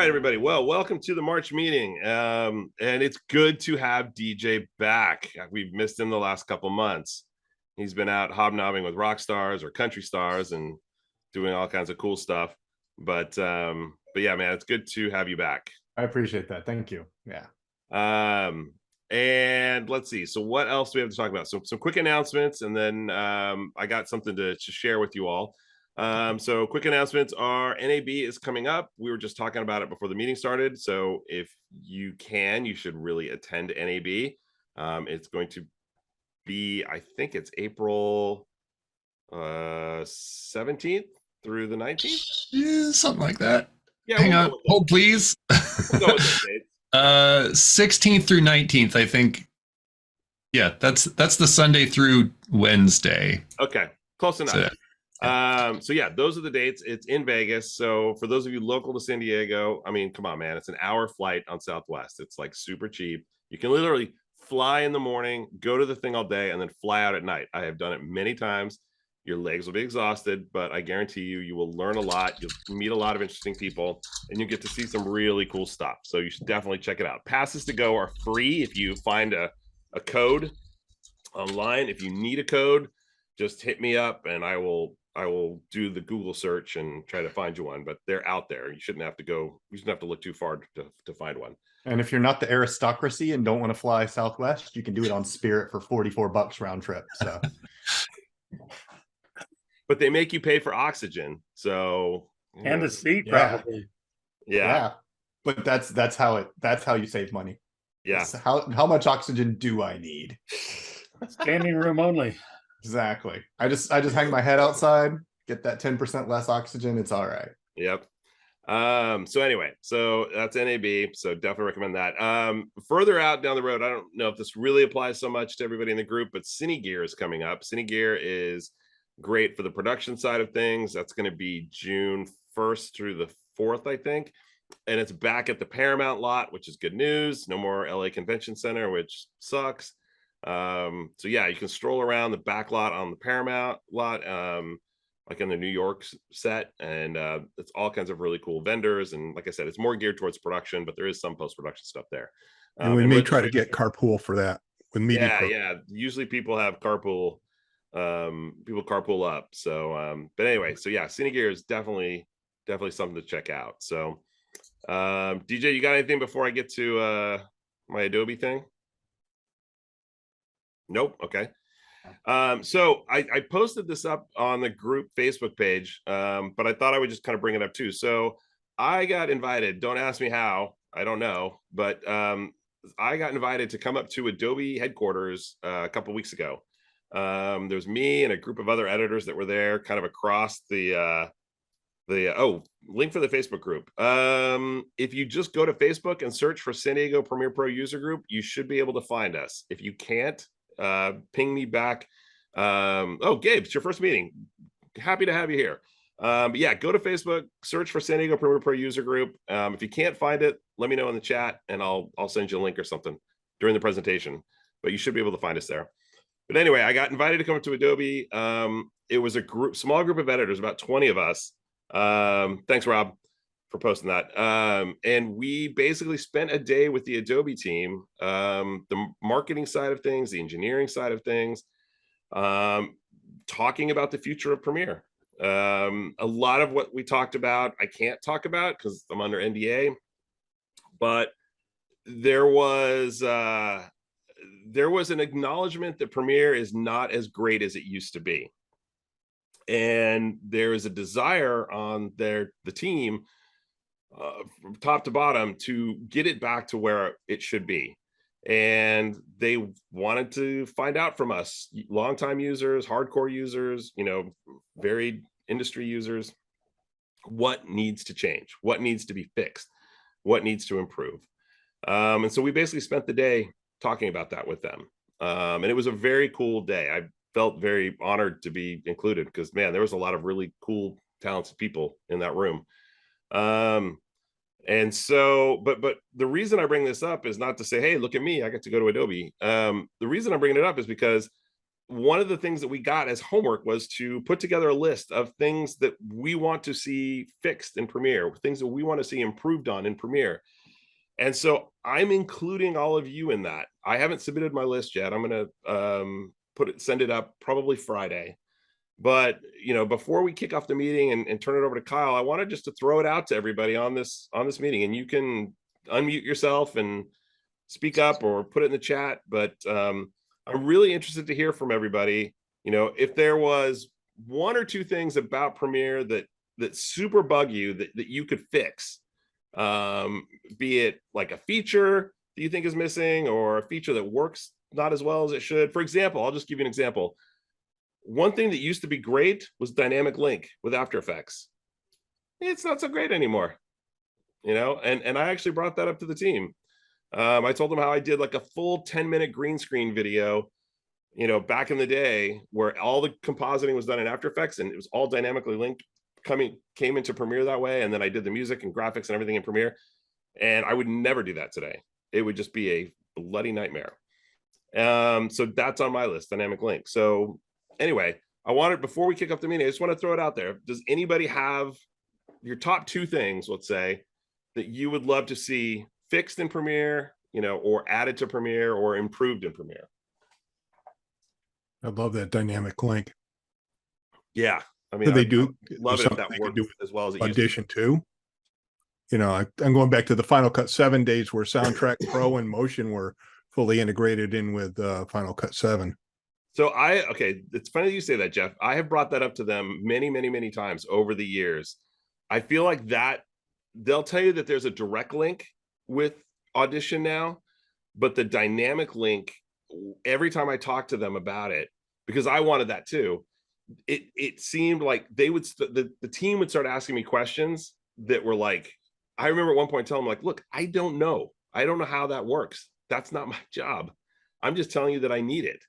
right, everybody. Well, welcome to the March meeting. And it's good to have DJ back. We've missed him the last couple months. He's been out hobnobbing with rock stars or country stars and doing all kinds of cool stuff. But yeah, man, it's good to have you back. I appreciate that. Thank you. Yeah. And let's see. So what else do we have to talk about? So some quick announcements, and then I got something to share with you all. So quick announcements are NAB is coming up. We were just talking about it before the meeting started. So if you can, you should really attend NAB. It's going to be, I think it's April 17th through the 19th. Yeah, something like that. Yeah, hang on. Hold, please. We'll go with the dates. 16th through 19th, I think. Yeah, that's the Sunday through Wednesday. Okay, close enough. So yeah, those are the dates. It's in Vegas. So for those of you local to San Diego, I mean, come on, man, it's an hour flight on Southwest. It's like super cheap. You can literally fly in the morning, go to the thing all day, and then fly out at night. I have done it many times. Your legs will be exhausted, but I guarantee you will learn a lot. You'll meet a lot of interesting people, and you get to see some really cool stuff. So you should definitely check it out. Passes to go are free if you find a code online. If you need a code, just hit me up, and I will do the Google search and try to find you one. But they're out there. You shouldn't have to look too far to find one. And if you're not the aristocracy and don't want to fly Southwest, you can do it on Spirit for $44 round trip. So. But they make you pay for oxygen, so and a seat probably. Yeah. But that's how you save money. Yeah. How much oxygen do I need? Standing room only. Exactly. I just hang my head outside, get that 10% less oxygen. It's all right. Yep. So anyway, so that's NAB. So definitely recommend that. Further out down the road, I don't know if this really applies so much to everybody in the group, but Cine Gear is coming up. Cine Gear is great for the production side of things. That's going to be June 1st through the 4th, I think. And it's back at the Paramount lot, which is good news. No more LA Convention Center, which sucks. So yeah, you can stroll around the back lot on the Paramount lot, like in the New York set. And it's all kinds of really cool vendors. And like I said, it's more geared towards production, but there is some post-production stuff there. And we may try to get carpool for that with media. Yeah. Usually people have carpool. People carpool up. So but anyway, so yeah, Cine Gear is definitely something to check out. So DJ, you got anything before I get to my Adobe thing? Nope. Okay. So I posted this up on the group Facebook page, but I thought I would just kind of bring it up too. So I got invited. Don't ask me how. I don't know, but I got invited to come up to Adobe headquarters a couple weeks ago. There's me and a group of other editors that were there, kind of across the link for the Facebook group. If you just go to Facebook and search for San Diego Premiere Pro user group, you should be able to find us. If you can't, ping me back. Gabe, it's your first meeting. Happy to have you here. But yeah, go to Facebook, search for San Diego Premiere Pro user group. If you can't find it, let me know in the chat and I'll send you a link or something during the presentation, but you should be able to find us there. But anyway, I got invited to come to Adobe. It was a small group of editors, about 20 of us. Thanks, Rob, for posting that. And we basically spent a day with the Adobe team, the marketing side of things, the engineering side of things, talking about the future of Premiere. A lot of what we talked about, I can't talk about because I'm under NDA, but there was an acknowledgement that Premiere is not as great as it used to be. And there is a desire on the team from top to bottom to get it back to where it should be. And they wanted to find out from us, longtime users, hardcore users, varied industry users, what needs to change, what needs to be fixed, what needs to improve. And so we basically spent the day talking about that with them. And it was a very cool day. I felt very honored to be included because, man, there was a lot of really cool, talented people in that room. And so, but the reason I bring this up is not to say, hey, look at me, I get to go to Adobe. The reason I'm bringing it up is because one of the things that we got as homework was to put together a list of things that we want to see fixed in Premiere, things that we want to see improved on in Premiere. And so I'm including all of you in that. I haven't submitted my list yet. I'm going to send it up probably Friday. But before we kick off the meeting and turn it over to Kyle, I wanted just to throw it out to everybody on this meeting, and you can unmute yourself and speak up or put it in the chat. But I'm really interested to hear from everybody. If there was one or two things about Premiere that super bug you that you could fix, be it like a feature that you think is missing or a feature that works not as well as it should. For example, I'll just give you an example. One thing that used to be great was dynamic link with After Effects. It's not so great anymore, and I actually brought that up to the team. I told them how I did like a full 10-minute green screen video, back in the day, where all the compositing was done in After Effects and it was all dynamically linked, came into Premiere that way. And then I did the music and graphics and everything in Premiere. And I would never do that today. It would just be a bloody nightmare. So that's on my list, dynamic link. So anyway, before we kick off the meeting, I just want to throw it out there. Does anybody have your top two things, let's say, that you would love to see fixed in Premiere, or added to Premiere or improved in Premiere? I love that dynamic link. Yeah. I mean, They do love it if that something worked do as well as it used to. Audition too. I'm going back to the Final Cut 7 days where Soundtrack Pro and Motion were fully integrated in with Final Cut 7. So it's funny that you say that, Jeff. I have brought that up to them many, many, many times over the years. I feel like that they'll tell you that there's a direct link with Audition now, but the dynamic link, every time I talk to them about it, because I wanted that too, it seemed like they would the team would start asking me questions that were like, I remember at one point telling them, like, look, I don't know how that works. That's not my job. I'm just telling you that I need it.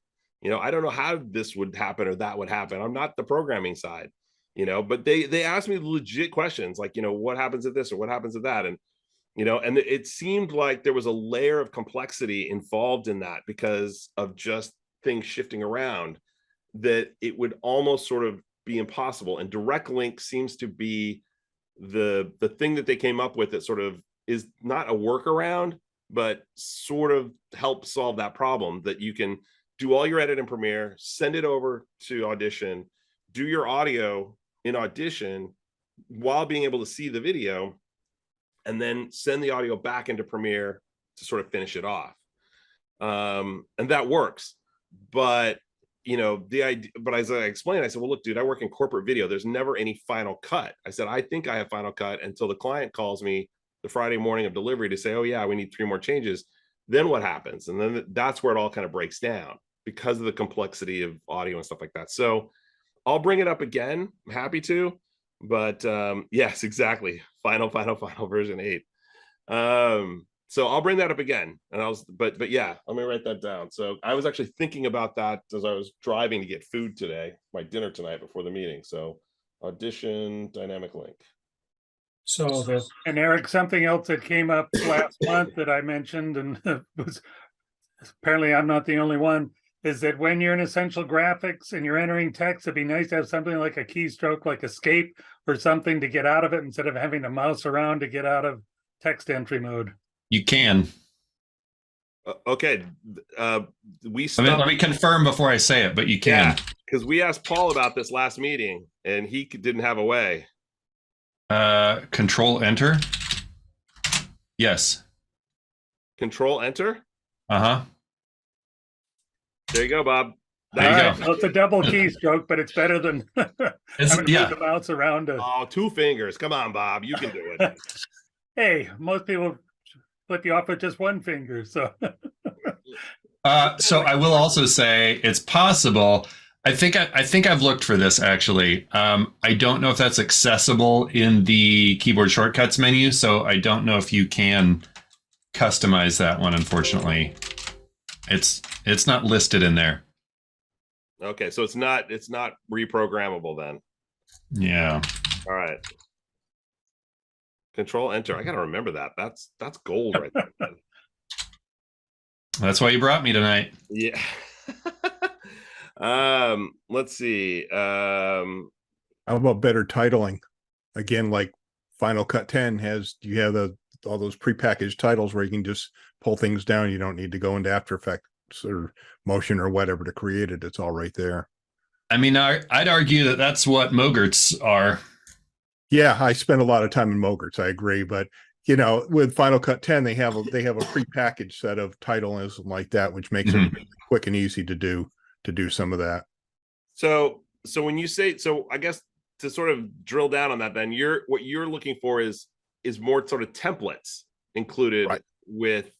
I don't know how this would happen or that would happen. I'm not the programming side, but they asked me legit questions like, what happens at this or what happens at that? And and it seemed like there was a layer of complexity involved in that because of just things shifting around, that it would almost sort of be impossible. And direct link seems to be the thing that they came up with that sort of is not a workaround, but sort of help solve that problem, that you can do all your edit in Premiere, send it over to Audition, do your audio in Audition while being able to see the video, and then send the audio back into Premiere to sort of finish it off. And that works. But the idea, but as I explained, I said, well, look, dude, I work in corporate video. There's never any final cut. I said, I think I have final cut until the client calls me the Friday morning of delivery to say, oh yeah, we need 3 more changes. Then what happens? And then that's where it all kind of breaks down because of the complexity of audio and stuff like that. So I'll bring it up again. I'm happy to, but yes, exactly. Final version 8. So I'll bring that up again. And but yeah, let me write that down. So I was actually thinking about that as I was driving to get food today, my dinner tonight before the meeting. So Audition, dynamic link. And Eric, something else that came up last month that I mentioned, and was apparently I'm not the only one, is that when you're in Essential Graphics and you're entering text, it'd be nice to have something like a keystroke, like escape or something to get out of it instead of having to mouse around to get out of text entry mode. You can. Okay. Let me confirm before I say it, but you can. Because we asked Paul about this last meeting and he didn't have a way. Control Enter. Yes. Control Enter. Uh-huh. There you go, Bob. There you go. Well, it's a double keystroke, but it's better than having to move the mouse around. Oh, 2 fingers. Come on, Bob. You can do it. Hey, most people flip you off with just 1 finger. So so I will also say it's possible. I think I've looked for this actually. I don't know if that's accessible in the keyboard shortcuts menu, so I don't know if you can customize that one. Unfortunately, it's not listed in there. Okay, so it's not reprogrammable then. Yeah. All right. Control Enter. I gotta remember that. That's gold right there. That's why you brought me tonight. Yeah. Let's see. How about better titling? Again, like Final Cut 10 has, you have all those prepackaged titles where you can just pull things down. You don't need to go into After Effects or Motion or whatever to create it. It's all right there. I mean, I'd argue that that's what Mogrts are. Yeah, I spent a lot of time in Mogrts. I agree, but with Final Cut 10, they have a prepackaged set of titles like that, which makes it really quick and easy to do some of that. So when you say, so I guess to sort of drill down on that, then what you're looking for is more sort of templates included Right. with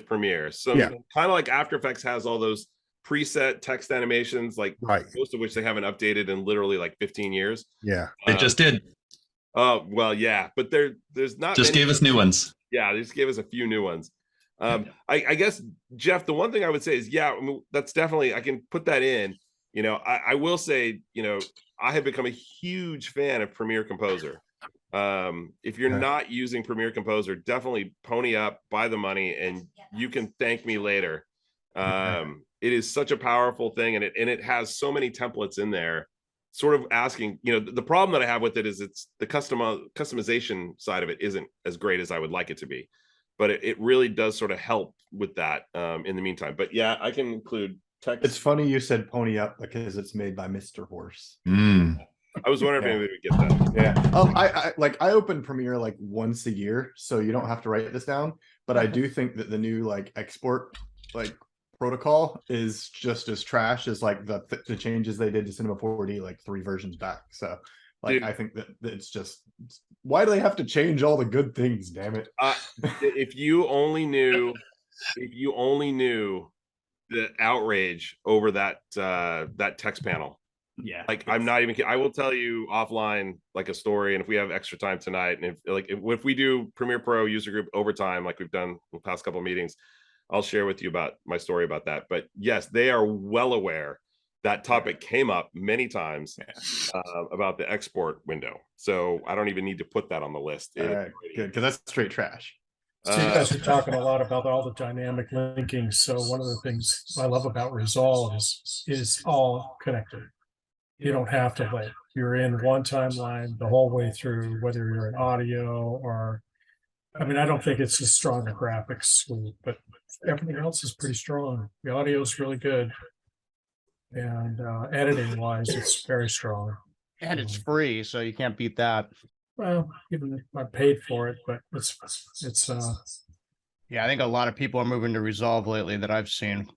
Premiere. So Yeah. kind of like After Effects has all those preset text animations, like Right. most of which they haven't updated in literally like 15 years. Yeah. They just did. Oh, well, yeah, but there's not Just gave us new ones. Yeah, they just gave us a few new ones. I guess, Jeff, the one thing I would say is, yeah, I mean, that's definitely, I can put that in. I will say, I have become a huge fan of Premiere Composer. If you're Okay. not using Premiere Composer, definitely pony up, buy the money, and you can thank me later. It is such a powerful thing, and it has so many templates in there. Sort of asking, the problem that I have with it is it's the customization side of it isn't as great as I would like it to be, but it really does sort of help with that in the meantime. But yeah, I can include text. It's funny you said pony up because it's made by Mr. Horse. I was wondering if maybe we get that. Yeah. I open Premiere like once a year, so you don't have to write this down. But I do think that the new export protocol is just as trash as the changes they did to Cinema 4D like 3 versions back. So Dude. I think that it's just, why do they have to change all the good things? Damn it! If you only knew the outrage over that text panel. Yeah, I'm not even kidding. I will tell you offline like a story, and if we have extra time tonight, and if we do Premiere Pro user group overtime like we've done the past couple of meetings, I'll share with you about my story about that. But yes, they are well aware that topic came up many times about the export window. So I don't even need to put that on the list. Good, because that's straight trash. So you guys are talking a lot about all the dynamic linking. So one of the things I love about Resolve is all connected. You don't have to wait. You're in one timeline the whole way through, whether you're in audio or, I mean, I don't think it's as strong a graphics suite, but everything else is pretty strong. The audio is really good. And editing wise, it's very strong. And it's free, so you can't beat that. Well, even if I paid for it, but it's Yeah, I think a lot of people are moving to Resolve lately that I've seen.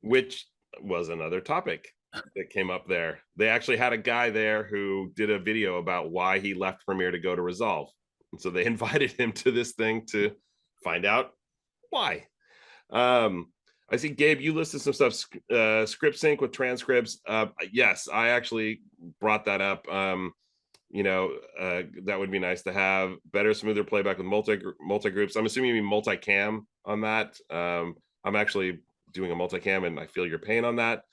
Which was another topic that came up there. They actually had a guy there who did a video about why he left Premiere to go to Resolve. And so they invited him to this thing to find out why. I see, Gabe, you listed some stuff, script sync with transcripts. Yes, I actually brought that up. That would be nice to have. Better, smoother playback with multi groups. I'm assuming you mean multicam on that. I'm actually doing a multicam, and I feel your pain on that.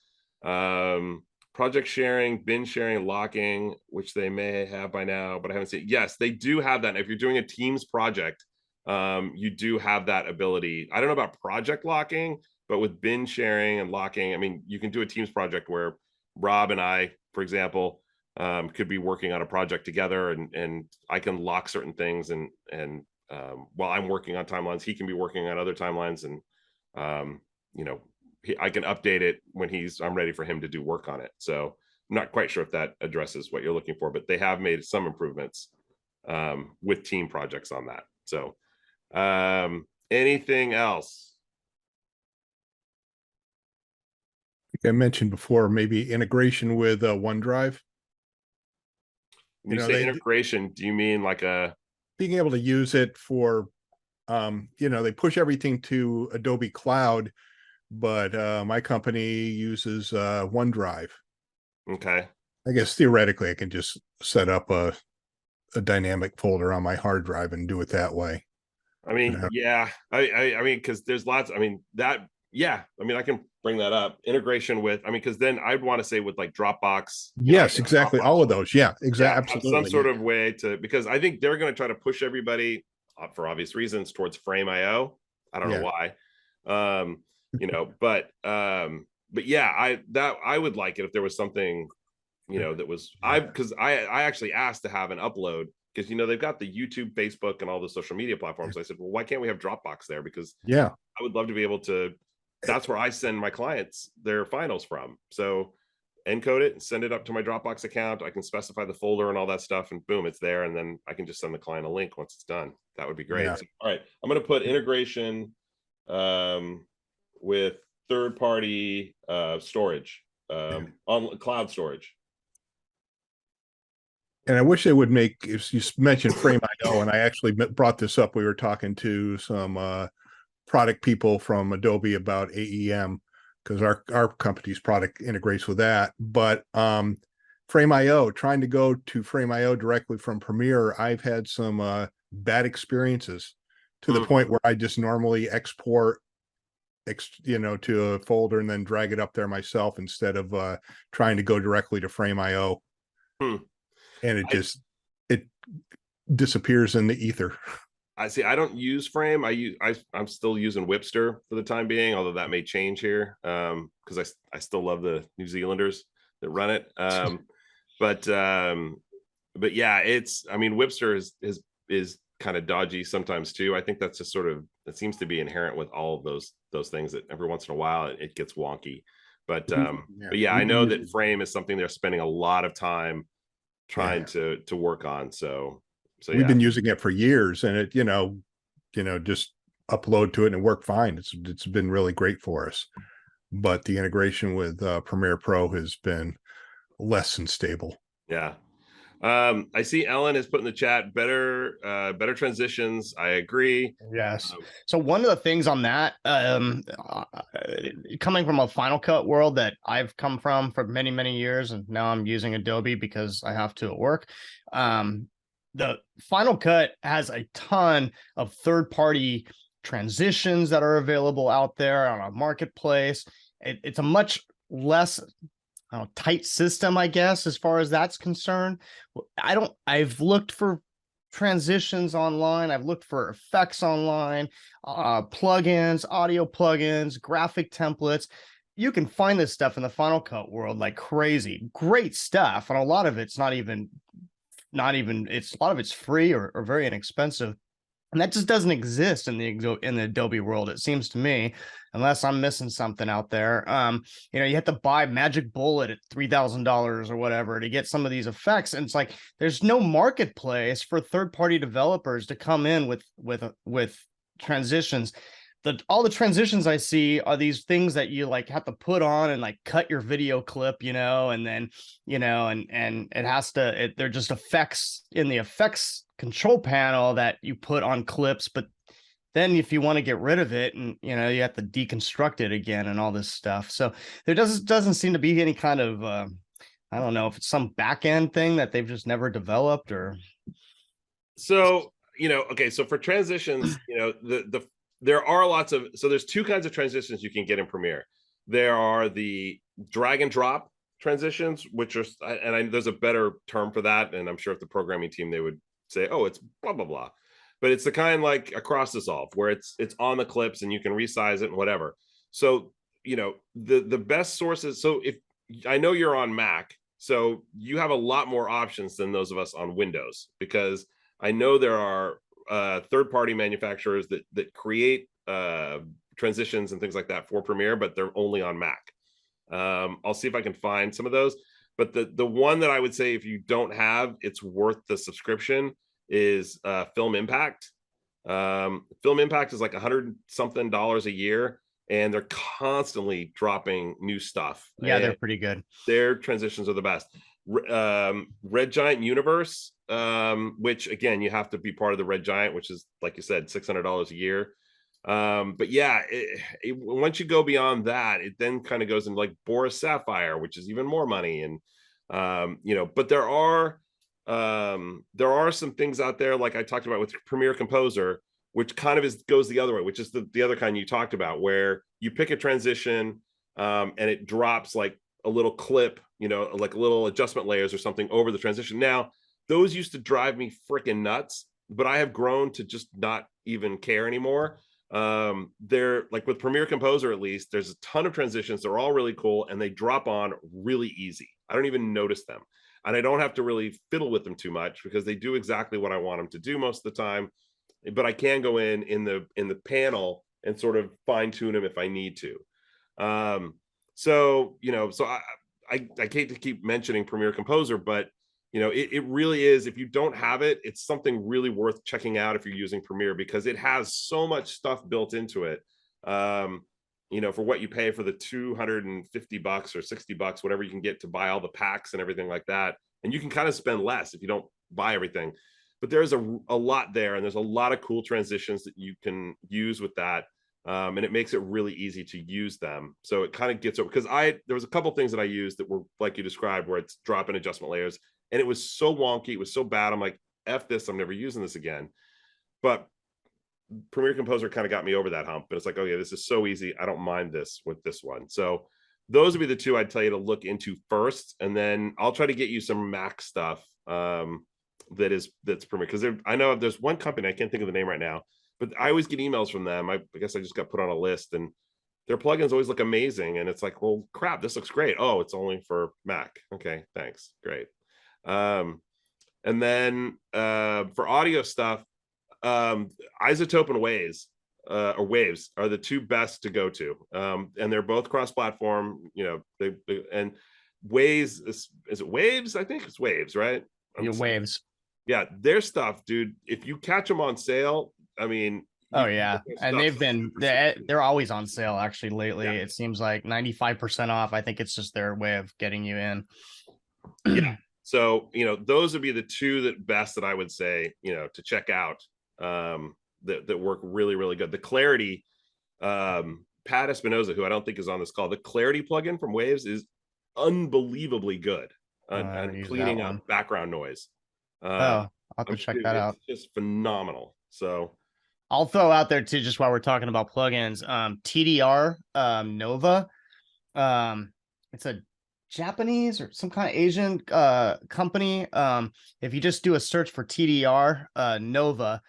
Project sharing, bin sharing, locking, which they may have by now, but I haven't seen. Yes, they do have that. If you're doing a Teams project, you do have that ability. I don't know about project locking, but with bin sharing and locking, I mean, you can do a Teams project where Rob and I, for example, could be working on a project together, and I can lock certain things, and while I'm working on timelines, he can be working on other timelines, and I can update it when I'm ready for him to do work on it. So I'm not quite sure if that addresses what you're looking for, but they have made some improvements with team projects on that. So anything else? I mentioned before, maybe integration with OneDrive. When you say integration, do you mean like being able to use it for, they push everything to Adobe Cloud, but my company uses OneDrive. Okay. I guess theoretically I can just set up a dynamic folder on my hard drive and do it that way. I mean, yeah. I mean, because there's lots. I mean, that. Yeah. I mean, I can bring that up. Integration with. I mean, because then I'd want to say with like Dropbox. Yes, exactly. Dropbox. All of those. Yeah, exactly. Absolutely. Some sort of way to, because I think they're going to try to push everybody for obvious reasons towards Frame.io. I don't know why. But but yeah, I would like it if there was something, that was because I actually asked to have an upload because they've got the YouTube, Facebook, and all the social media platforms. I said, well, why can't we have Dropbox there? Because Yeah. I would love to be able to. That's where I send my clients their finals from. So encode it and send it up to my Dropbox account. I can specify the folder and all that stuff, and boom, it's there. And then I can just send the client a link once it's done. That would be great. Yeah. So, all right, I'm going to put integration with third-party storage on cloud storage. And I wish they would make, if you mentioned Frame.io, and I actually brought this up, we were talking to some product people from Adobe about AEM, because our company's product integrates with that. But Frame.io, trying to go to Frame.io directly from Premiere, I've had some bad experiences to the point where I just normally export to a folder and then drag it up there myself instead of trying to go directly to Frame.io. And it disappears in the ether. I see. I don't use Frame. I'm still using Whipster for the time being, although that may change here because I still love the New Zealanders that run it. But yeah, Whipster is kind of dodgy sometimes too. I think that's just that seems to be inherent with all of those things, that every once in a while it gets wonky. But yeah, I know that Frame is something they're spending a lot of time trying to work on. So we've been using it for years, and it just upload to it and it worked fine. It's been really great for us, but the integration with Premiere Pro has been less than stable. Yeah. I see Ellen has put in the chat better transitions. I agree. Yes. So one of the things on that, coming from a Final Cut world that I've come from for many, many years, and now I'm using Adobe because I have to at work. The Final Cut has a ton of third-party transitions that are available out there on a marketplace. It's a much less tight system, I guess, as far as that's concerned. I've looked for transitions online. I've looked for effects online, plugins, audio plugins, graphic templates. You can find this stuff in the Final Cut world like crazy. Great stuff. And a lot of it's a lot of it's free or very inexpensive. And that just doesn't exist in the Adobe world, it seems to me, unless I'm missing something out there. You have to buy Magic Bullet at $3,000 or whatever to get some of these effects. And it's like, there's no marketplace for third-party developers to come in with transitions. All the transitions I see are these things that you have to put on and cut your video clip, and then, and it has to, they're just effects in the effects control panel that you put on clips. But then if you want to get rid of it, and you have to deconstruct it again and all this stuff. So there doesn't seem to be any kind of I don't know if it's some back end thing that they've just never developed or. So okay, so for transitions, there are lots of, there's two kinds of transitions you can get in Premiere. There are the drag and drop transitions, which are, there's a better term for that, and I'm sure if the programming team, they would say, oh, it's blah blah blah, but it's the kind like across dissolve where it's on the clips and you can resize it and whatever. So the best sources. So if I know you're on Mac, so you have a lot more options than those of us on Windows, because I know there are third-party manufacturers that create transitions and things like that for Premiere, but they're only on Mac. I'll see if I can find some of those. But the one that I would say, if you don't have, it's worth the subscription, is Film Impact. Film Impact is like $100 something a year, and they're constantly dropping new stuff. Yeah, they're pretty good. Their transitions are the best. Red Giant Universe, which again, you have to be part of the Red Giant, which is, like you said, $600 a year. But yeah, once you go beyond that, it then kind of goes into like Boris Sapphire, which is even more money. And but there are some things out there, like I talked about with Premiere Composer, which kind of goes the other way, which is the other kind you talked about, where you pick a transition and it drops like a little clip, like little adjustment layers or something over the transition. Now, those used to drive me freaking nuts, but I have grown to just not even care anymore. They're like with Premiere Composer, at least there's a ton of transitions. They're all really cool and they drop on really easy. I don't even notice them, and I don't have to really fiddle with them too much because they do exactly what I want them to do most of the time. But I can go in the panel and sort of fine tune them if I need to. So I hate to keep mentioning Premiere Composer, but it really is, if you don't have it, it's something really worth checking out if you're using Premiere, because it has so much stuff built into it. For what you pay for the $250 or $60, whatever you can get to buy all the packs and everything like that. And you can kind of spend less if you don't buy everything. But there's a lot there, and there's a lot of cool transitions that you can use with that. And it makes it really easy to use them. So it kind of gets over, because there was a couple things that I used that were like you described, where it's drop-in adjustment layers, and it was so wonky, it was so bad. I'm like, F this, I'm never using this again. But Premiere Composer kind of got me over that hump, but it's like, oh yeah, this is so easy, I don't mind this with this one. So those would be the two I'd tell you to look into first, and then I'll try to get you some Mac stuff that's Premiere, because I know there's one company, I can't think of the name right now, but I always get emails from them. I guess I just got put on a list, and their plugins always look amazing, and it's like, well, crap, this looks great. Oh, it's only for Mac. Okay, thanks, great. And then for audio stuff, Isotope and Waves or Waves are the two best to go to, and they're both cross-platform. And Waves is it Waves? I think it's Waves, right? Your Waves. Yeah, their stuff, dude. If you catch them on sale, I mean, oh yeah, and they're always on sale actually lately. Yeah. It seems like 95% off. I think it's just their way of getting you in. Yeah. So, those would be the two that I would say, to check out, that work really, really good. The Clarity, Pat Espinoza, who I don't think is on this call, the Clarity plugin from Waves is unbelievably good on cleaning up background noise. I'll have to check that out. It's just phenomenal. So I'll throw out there too, just while we're talking about plugins, TDR Nova. It's a Japanese or some kind of Asian company. If you just do a search for TDR Nova,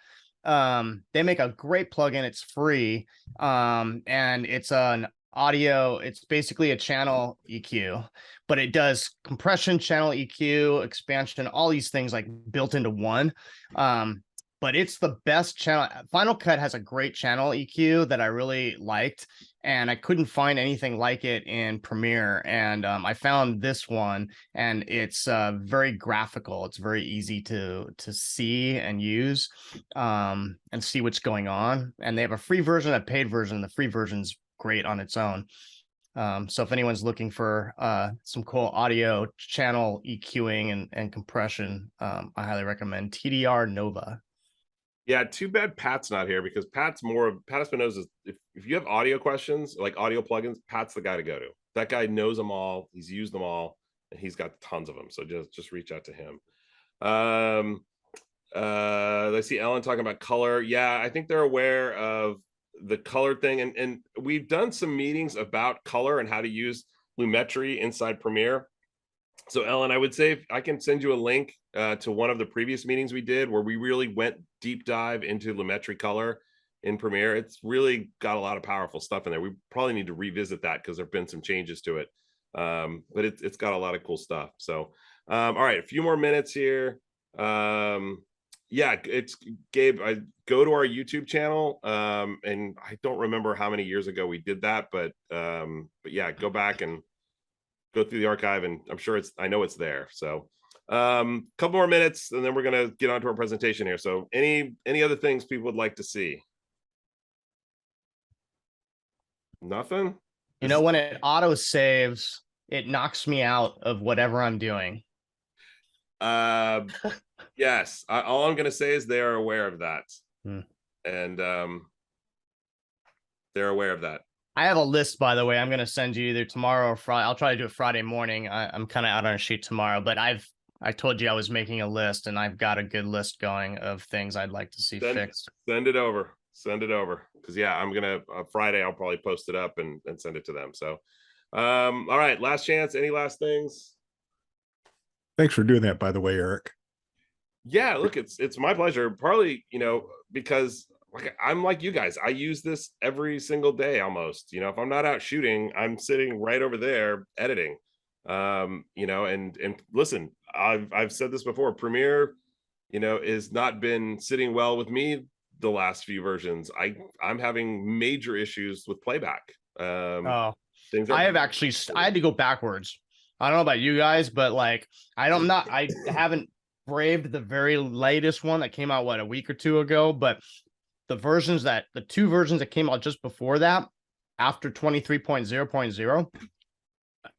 they make a great plugin. It's free, and it's an audio. It's basically a channel EQ, but it does compression, channel EQ, expansion, all these things like built into one. But it's the best channel. Final Cut has a great channel EQ that I really liked, and I couldn't find anything like it in Premiere. And I found this one, and it's very graphical. It's very easy to see and use, and see what's going on. And they have a free version, a paid version. The free version's great on its own. So if anyone's looking for some cool audio channel EQing and compression, I highly recommend TDR Nova. Yeah, too bad Pat's not here, because Pat Espinoza, if you have audio questions, like audio plugins, Pat's the guy to go to. That guy knows them all. He's used them all, and he's got tons of them. So just reach out to him. I see Ellen talking about color. Yeah, I think they're aware of the color thing. And we've done some meetings about color and how to use Lumetri inside Premiere. So Ellen, I would say if I can send you a link to one of the previous meetings we did where we really went deep dive into Lumetri color in Premiere. It's really got a lot of powerful stuff in there. We probably need to revisit that because there've been some changes to it. But it's got a lot of cool stuff. So all right, a few more minutes here. Yeah, it's Gabe. I go to our YouTube channel, and I don't remember how many years ago we did that, but yeah, go back and go through the archive, and I'm sure I know it's there. So couple more minutes, and then we're gonna get onto our presentation here. So any other things people would like to see? Nothing? When it auto saves, it knocks me out of whatever I'm doing. Yes, all I'm gonna say is they are aware of that. And they're aware of that. I have a list, by the way. I'm going to send you either tomorrow or Friday. I'll try to do it Friday morning. I'm kind of out on a shoot tomorrow, but I told you I was making a list, and I've got a good list going of things I'd like to see fixed. Send it over. Because yeah, I'm gonna Friday. I'll probably post it up and send it to them. So, all right, last chance. Any last things? Thanks for doing that, by the way, Eric. Yeah, look, it's my pleasure. Partly, because like I'm like you guys. I use this every single day almost. If I'm not out shooting, I'm sitting right over there editing. And listen, I've said this before. Premiere, is not been sitting well with me the last few versions. I'm having major issues with playback. Oh, Things I are have actually, I had to go backwards. I don't know about you guys, but like, I haven't braved the very latest one that came out, what, a week or two ago, but the two versions that came out just before that, after 23.0.0,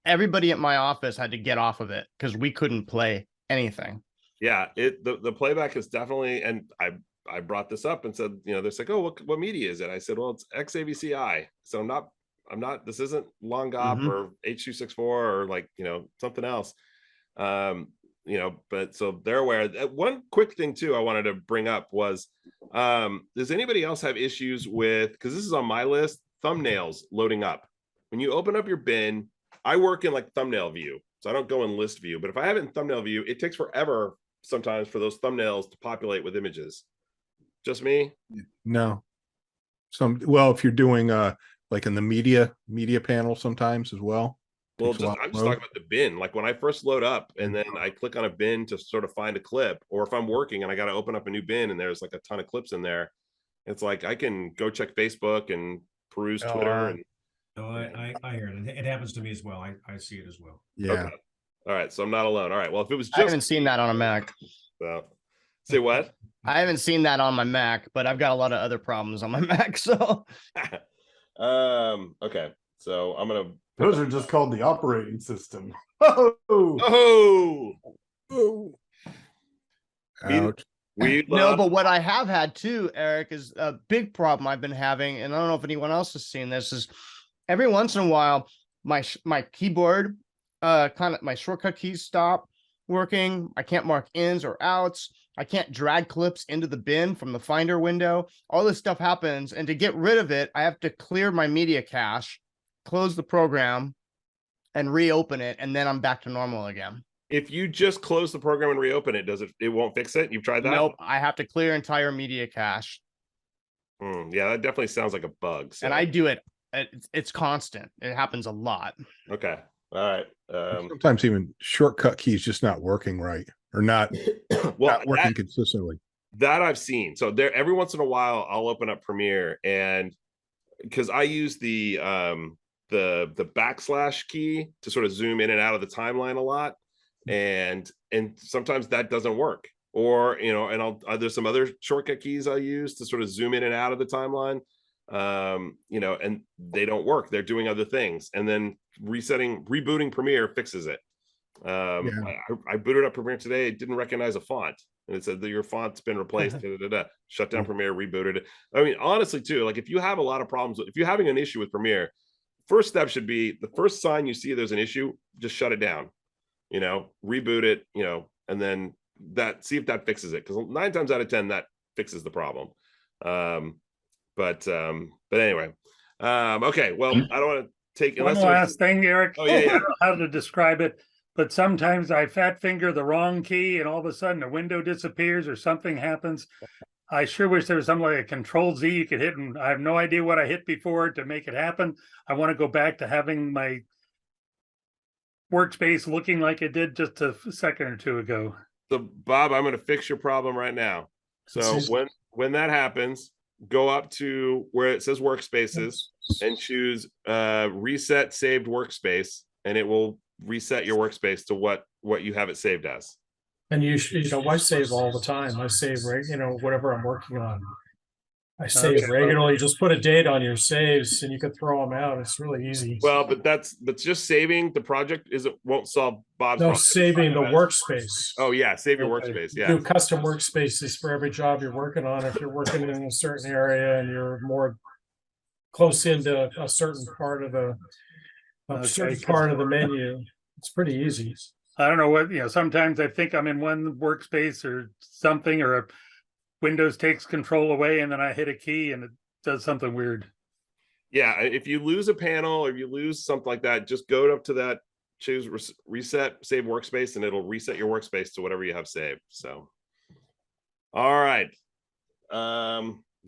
everybody at my office had to get off of it because we couldn't play anything. Yeah, the playback is definitely, and I brought this up and said, they're like, oh, what media is it? I said, well, it's XAVCI. So I'm not, this isn't Longop or H.264 or like, something else. But so they're aware. One quick thing too I wanted to bring up was, does anybody else have issues with, because this is on my list, thumbnails loading up? When you open up your bin, I work in like thumbnail view, so I don't go in list view, but if I have it in thumbnail view, it takes forever sometimes for those thumbnails to populate with images. Just me? No. Well, if you're doing like in the media panel sometimes as well. Well, Takes a lot I'm to just load. talking about the bin. Like when I first load up and then I click on a bin to sort of find a clip, or if I'm working and I got to open up a new bin and there's like a ton of clips in there, it's like I can go check Facebook and peruse Twitter. And No, I hear it. It happens to me as well. I see it as well. Yeah. okay. All right, so I'm not alone. All right, well, if it was I haven't seen that on a Mac. so, say what? I haven't seen that on my Mac, but I've got a lot of other problems on my Mac. So Okay, so I'm gonna. Those are just called the operating system. Oh, Oh, Ouch. we no, but what I have had too, Eric, is a big problem I've been having, and I don't know if anyone else has seen this, is every once in a while my keyboard kind of my shortcut keys stop working. I can't mark ins or outs. I can't drag clips into the bin from the Finder window. All this stuff happens, and to get rid of it, I have to clear my media cache, close the program, and reopen it, and then I'm back to normal again. If you just close the program and reopen it, it won't fix it? You've tried that? Nope, I have to clear entire media cache. Yeah, that definitely sounds like a bug. So. And I do it. It's constant. It happens a lot. Okay. All right. Sometimes even shortcut keys just not working right or not, Well, not working consistently. that I've seen. So there, every once in a while, I'll open up Premiere, and because I use the backslash key to sort of zoom in and out of the timeline a lot, and sometimes that doesn't work. Or and there's some other shortcut keys I use to sort of zoom in and out of the timeline, and they don't work. They're doing other things, and then rebooting Premiere fixes it. I booted up Premiere today. It didn't recognize a font, and it said that your font's been replaced. Shut down Premiere, rebooted it. I mean, honestly, too, like if you have a lot of problems, if you're having an issue with Premiere, first step should be the first sign you see there's an issue, just shut it down. Reboot it. And then see if that fixes it, because 9 times out of 10 that fixes the problem. But anyway, okay. Well, I don't want to take One last thing, Eric. Oh, yeah. I don't know how to describe it, but sometimes I fat finger the wrong key and all of a sudden the window disappears or something happens. I sure wish there was something like a Control Z you could hit, and I have no idea what I hit before to make it happen. I want to go back to having my workspace looking like it did just a second or two ago. So Bob, I'm going to fix your problem right now. So when that happens, go up to where it says workspaces and choose reset saved workspace, and it will reset your workspace to what you have it saved as. And I save all the time. I save, whatever I'm working on. I save regularly. Just put a date on your saves and you can throw them out. It's really easy. Well, but that's just saving the project won't solve Bob's problem. Saving the workspace. Oh yeah, save your workspace. Yeah. Do custom workspaces for every job you're working on. If you're working in a certain area and you're more close into a certain part of the menu, it's pretty easy. I don't know what, sometimes I think I'm in one workspace or something, or Windows takes control away and then I hit a key and it does something weird. Yeah, if you lose a panel or you lose something like that, just go up to that, choose reset save workspace, and it'll reset your workspace to whatever you have saved. So, all right.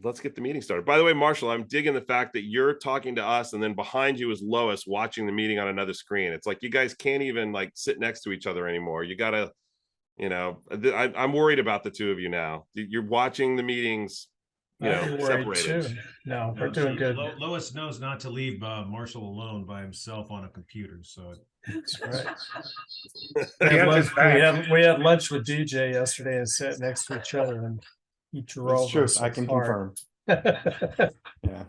let's get the meeting started. By the way, Marshall, I'm digging the fact that you're talking to us and then behind you is Lois watching the meeting on another screen. It's like you guys can't even like sit next to each other anymore. You gotta, I'm worried about the two of you now. You're watching the meetings, I'm worried separated. too. No, we're No, doing good. Lois knows not to leave Marshall alone by himself on a computer. So That's right. He We had, has lunch, his back. we had lunch with DJ yesterday and sat next to each other, and he drove It's true. us I can hard. confirm. Yeah.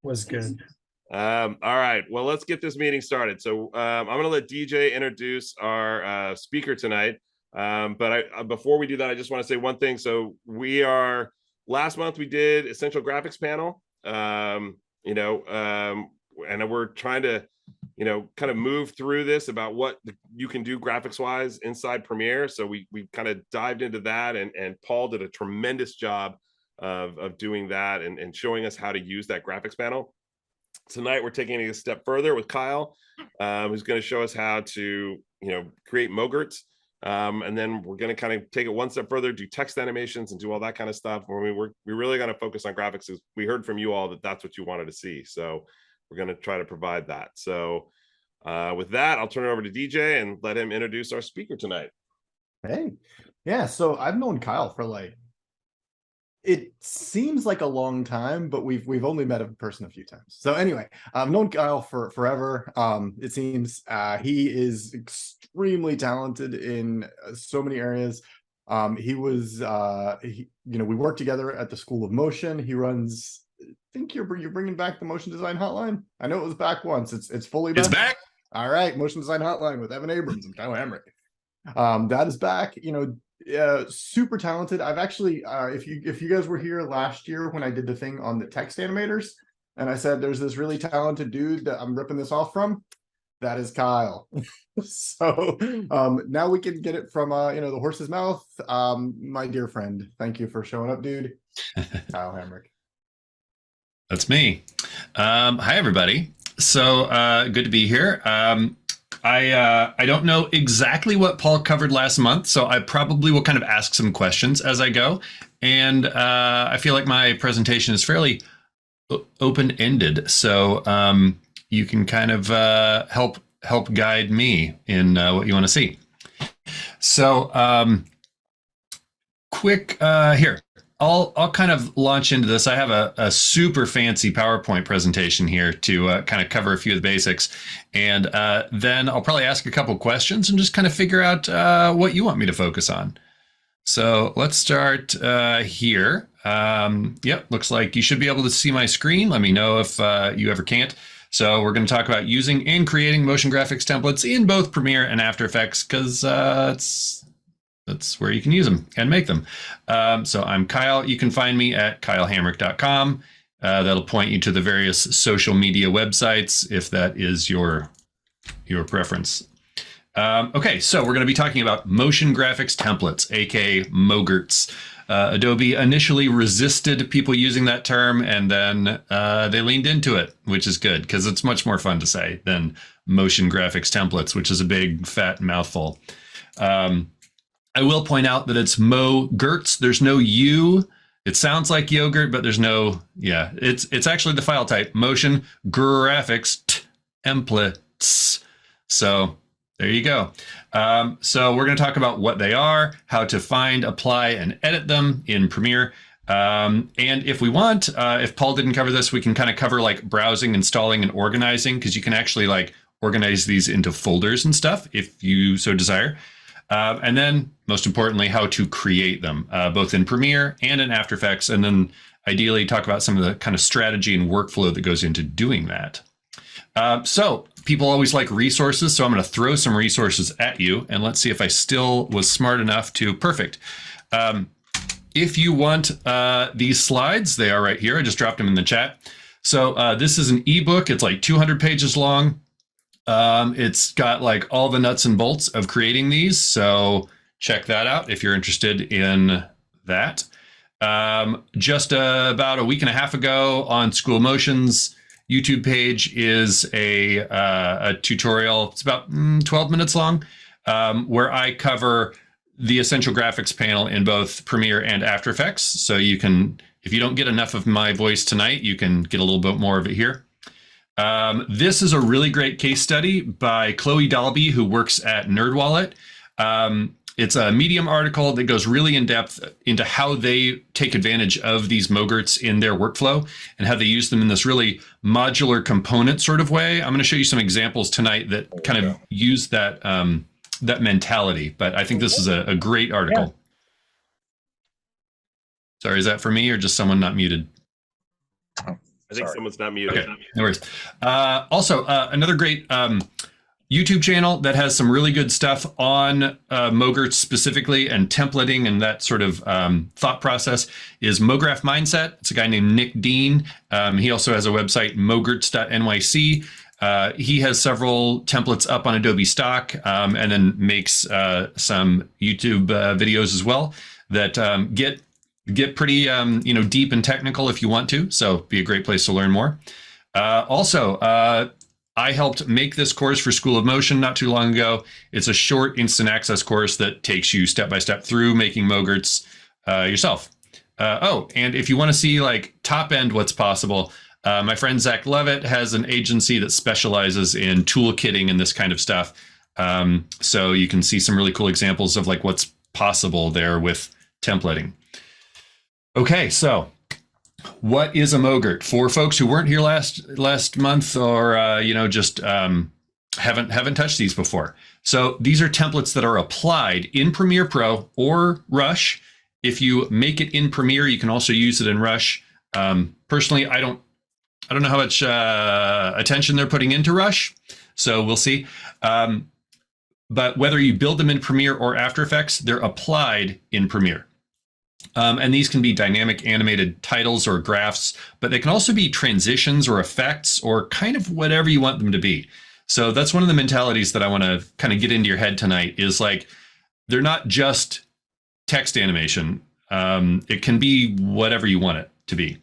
Was good. All right, well, let's get this meeting started. So I'm going to let DJ introduce our speaker tonight. But before we do that, I just want to say one thing. So last month we did Essential Graphics panel, and we're trying to, kind of move through this about what you can do graphics wise inside Premiere. So we kind of dived into that, and Paul did a tremendous job of doing that and showing us how to use that graphics panel. Tonight, we're taking it a step further with Kyle, who's going to show us how to, create Mogrts. And then we're going to kind of take it one step further, do text animations and do all that kind of stuff. We're really going to focus on graphics. We heard from you all that that's what you wanted to see. So we're going to try to provide that. So with that, I'll turn it over to DJ and let him introduce our speaker tonight. Hey, yeah. So I've known Kyle for it seems like a long time, but we've only met in person a few times. So anyway, I've known Kyle for forever. It seems he is extremely talented in so many areas. He was, we worked together at the School of Motion. He runs. I think you're bringing back the Motion Design Hotline. I know it was back once. It's fully back. It's back. All right, Motion Design Hotline with Evan Abrams and Kyle Hamrick. That is back. Super talented. I've actually, if you guys were here last year when I did the thing on the text animators, and I said there's this really talented dude that I'm ripping this off from, that is Kyle. So now we can get it from the horse's mouth. My dear friend, thank you for showing up, dude. Kyle Hamrick. That's me. Hi, everybody. So good to be here. I don't know exactly what Paul covered last month, so I probably will kind of ask some questions as I go. And I feel like my presentation is fairly open-ended, so you can kind of help guide me in what you want to see. So quick here. I'll kind of launch into this. I have a super fancy PowerPoint presentation here to kind of cover a few of the basics. And then I'll probably ask a couple questions and just kind of figure out what you want me to focus on. So let's start here. Yep, looks like you should be able to see my screen. Let me know if you ever can't. So we're going to talk about using and creating motion graphics templates in both Premiere and After Effects, because that's where you can use them and make them. So I'm Kyle. You can find me at kylehamrick.com. That'll point you to the various social media websites if that is your preference. Okay, so we're going to be talking about motion graphics templates, aka Mogrts. Adobe initially resisted people using that term, and then they leaned into it, which is good because it's much more fun to say than motion graphics templates, which is a big fat mouthful. I will point out that it's Mogrts. There's no U. It sounds like yogurt, but there's no, it's actually the file type, motion graphics templates. So there you go. So we're going to talk about what they are, how to find, apply, and edit them in Premiere. And if we want, if Paul didn't cover this, we can kind of cover like browsing, installing, and organizing, because you can actually like organize these into folders and stuff if you so desire. And then, most importantly, how to create them, both in Premiere and in After Effects, and then ideally talk about some of the kind of strategy and workflow that goes into doing that. So people always like resources, so I'm going to throw some resources at you, and let's see if I still was smart enough to, perfect. If you want these slides, they are right here. I just dropped them in the chat. So this is an ebook. It's like 200 pages long. It's got like all the nuts and bolts of creating these. So check that out if you're interested in that. Just about a week and a half ago on School of Motion's YouTube page is a tutorial. It's about 12 minutes long, where I cover the essential graphics panel in both Premiere and After Effects. So you can If you don't get enough of my voice tonight, you can get a little bit more of it here. This is a really great case study by Chloe Dalby, who works at NerdWallet. It's a Medium article that goes really in depth into how they take advantage of these Mogrts in their workflow and how they use them in this really modular component sort of way. I'm going to show you some examples tonight that kind of use that that mentality, but I think this is a great article. Yeah. Sorry, is that for me or just someone not muted? I think someone's not muted. Okay, no worries. Also, another great YouTube channel that has some really good stuff on Mogrts specifically and templating and that sort of thought process is Mograph Mindset. It's a guy named Nick Dean. He also has a website, mogrts.nyc. He has several templates up on Adobe Stock and then makes some YouTube videos as well that get pretty deep and technical if you want to. So be a great place to learn more. I helped make this course for School of Motion not too long ago. It's a short instant access course that takes you step by step through making Mogrts yourself. And if you want to see like top end what's possible, my friend Zach Levitt has an agency that specializes in toolkitting and this kind of stuff. So you can see some really cool examples of like what's possible there with templating. Okay, so what is a Mogrt? For folks who weren't here last month or just haven't touched these before. So these are templates that are applied in Premiere Pro or Rush. If you make it in Premiere, you can also use it in Rush. Personally, I don't know how much attention they're putting into Rush, so we'll see. But whether you build them in Premiere or After Effects, they're applied in Premiere. And these can be dynamic animated titles or graphs, but they can also be transitions or effects or kind of whatever you want them to be. So that's one of the mentalities that I want to kind of get into your head tonight is like, they're not just text animation. It can be whatever you want it to be.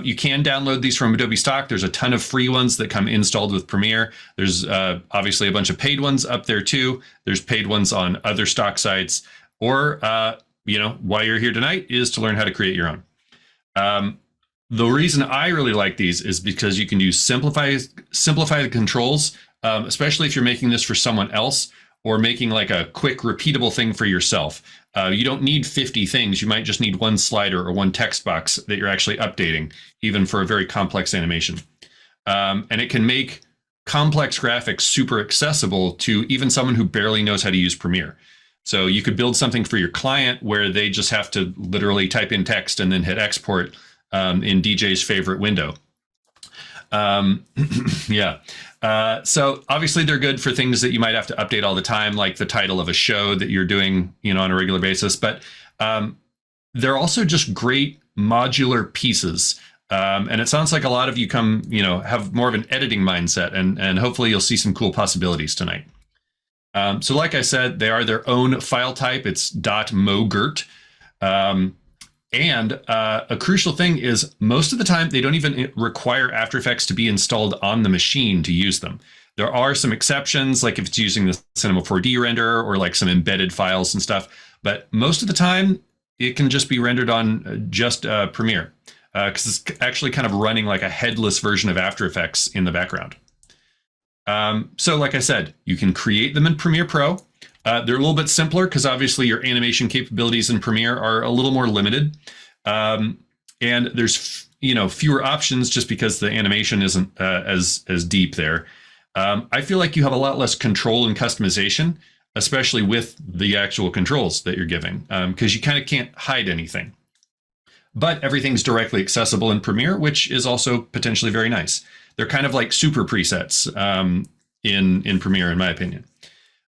You can download these from Adobe Stock. There's a ton of free ones that come installed with Premiere. There's obviously a bunch of paid ones up there too. There's paid ones on other stock sites or, why you're here tonight is to learn how to create your own. The reason I really like these is because you can use simplify the controls, especially if you're making this for someone else or making like a quick repeatable thing for yourself. You don't need 50 things. You might just need one slider or one text box that you're actually updating, even for a very complex animation. And it can make complex graphics super accessible to even someone who barely knows how to use Premiere. So you could build something for your client where they just have to literally type in text and then hit export in DJ's favorite window. So obviously they're good for things that you might have to update all the time, like the title of a show that you're doing, on a regular basis. But they're also just great modular pieces. And it sounds like a lot of you have more of an editing mindset, and hopefully you'll see some cool possibilities tonight. So like I said, they are their own file type. It's .mogrt. And a crucial thing is most of the time, they don't even require After Effects to be installed on the machine to use them. There are some exceptions, like if it's using the Cinema 4D renderer or like some embedded files and stuff. But most of the time, it can just be rendered on just Premiere because it's actually kind of running like a headless version of After Effects in the background. So like I said, you can create them in Premiere Pro. They're a little bit simpler because obviously your animation capabilities in Premiere are a little more limited. And there's, fewer options just because the animation isn't as deep there. I feel like you have a lot less control and customization, especially with the actual controls that you're giving, because you kind of can't hide anything. But everything's directly accessible in Premiere, which is also potentially very nice. They're kind of like super presets in Premiere, in my opinion.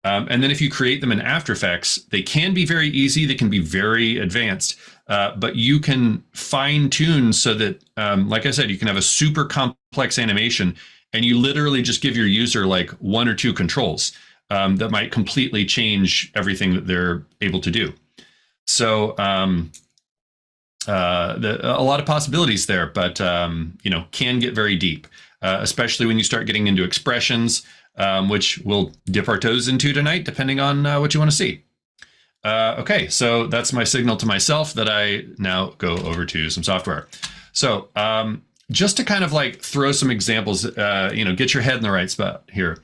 And then if you create them in After Effects, they can be very easy. They can be very advanced, but you can fine tune so that, like I said, you can have a super complex animation and you literally just give your user like one or two controls that might completely change everything that they're able to do. So a lot of possibilities there, but, can get very deep, especially when you start getting into expressions, which we'll dip our toes into tonight, depending on what you want to see. Okay, so that's my signal to myself that I now go over to some software. So just to kind of like throw some examples, get your head in the right spot here.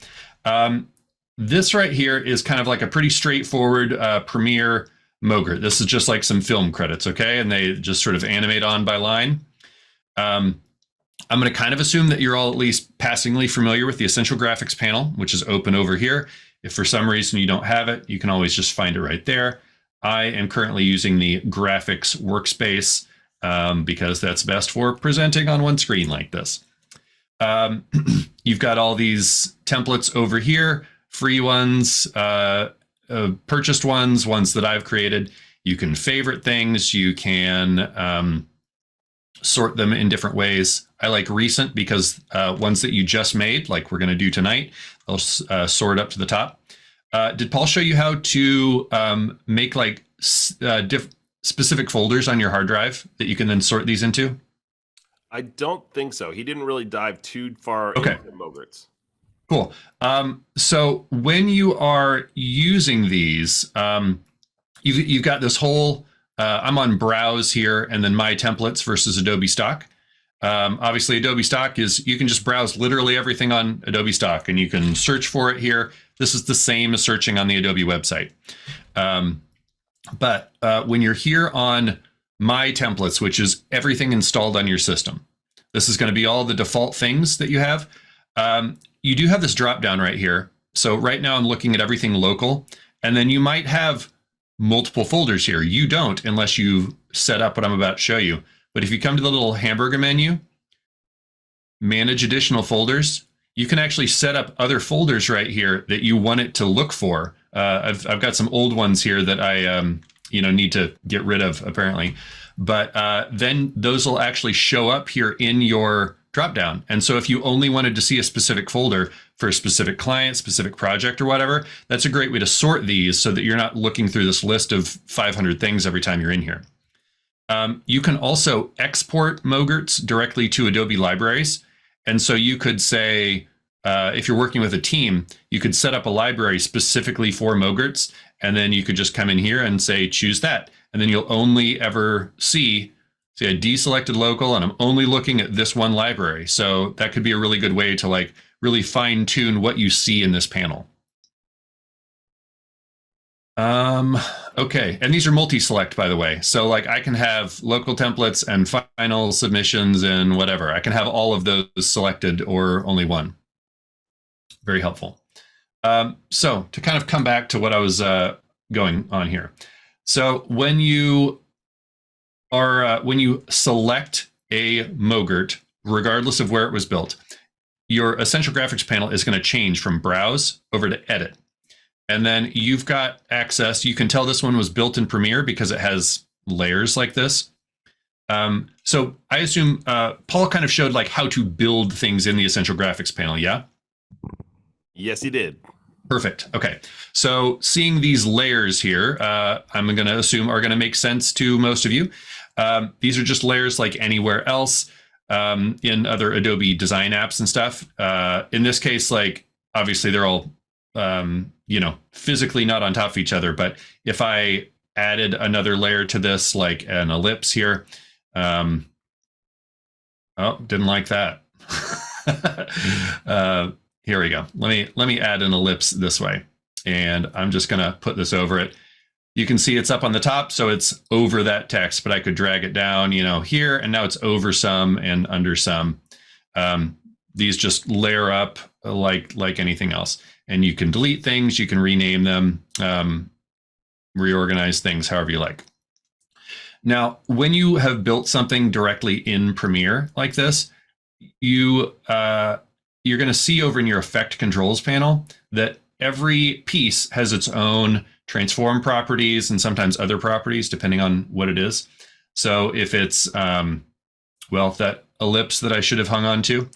This right here is kind of like a pretty straightforward Premiere Mogrt. This is just like some film credits, okay? And they just sort of animate on by line. I'm going to kind of assume that you're all at least passingly familiar with the Essential Graphics panel, which is open over here. If for some reason you don't have it, you can always just find it right there. I am currently using the graphics workspace because that's best for presenting on one screen like this. You've got all these templates over here, free ones, purchased ones that I've created. You can favorite things. You can sort them in different ways. I like recent because ones that you just made, like we're going to do tonight, they'll sort up to the top. Did Paul show you how to make like specific folders on your hard drive that you can then sort these into? I don't think so. He didn't really dive too far into Mogrts. Cool. So when you are using these, you've got this whole, I'm on Browse here, and then My Templates versus Adobe Stock. Obviously, Adobe Stock is, you can just browse literally everything on Adobe Stock, and you can search for it here. This is the same as searching on the Adobe website. But when you're here on My Templates, which is everything installed on your system, this is going to be all the default things that you have. You do have this drop down right here. So right now I'm looking at everything local, and then you might have multiple folders here. You don't unless you set up what I'm about to show you. But if you come to the little hamburger menu, manage additional folders, you can actually set up other folders right here that you want it to look for. I've got some old ones here that I need to get rid of apparently. But then those will actually show up here in your dropdown. And so if you only wanted to see a specific folder for a specific client, specific project or whatever, that's a great way to sort these so that you're not looking through this list of 500 things every time you're in here. You can also export Mogrts directly to Adobe libraries. And so you could say, if you're working with a team, you could set up a library specifically for Mogrts, and then you could just come in here and say, choose that. And then you'll only ever see I deselected local, and I'm only looking at this one library. So that could be a really good way to like really fine tune what you see in this panel. Okay, and these are multi-select, by the way. So like I can have local templates and final submissions and whatever. I can have all of those selected or only one. Very helpful. So to kind of come back to what I was going on here. So when you select a Mogrts, regardless of where it was built, your Essential Graphics panel is going to change from Browse over to Edit. And then you've got access. You can tell this one was built in Premiere because it has layers like this. So I assume Paul kind of showed like how to build things in the Essential Graphics panel, yeah? Yes, he did. Perfect. Okay. So seeing these layers here, I'm going to assume are going to make sense to most of you. These are just layers like anywhere else in other Adobe design apps and stuff. In this case, like obviously they're all, physically not on top of each other. But if I added another layer to this, like an ellipse here, oh, didn't like that. Here we go. Let me add an ellipse this way, and I'm just going to put this over it. You can see it's up on the top, so it's over that text, but I could drag it down, here, and now it's over some and under some. These just layer up like anything else, and you can delete things, you can rename them, reorganize things however you like. Now, when you have built something directly in Premiere like this, you're going to see over in your Effect Controls panel that every piece has its own transform properties and sometimes other properties depending on what it is. So if it's, that ellipse that I should have hung on to,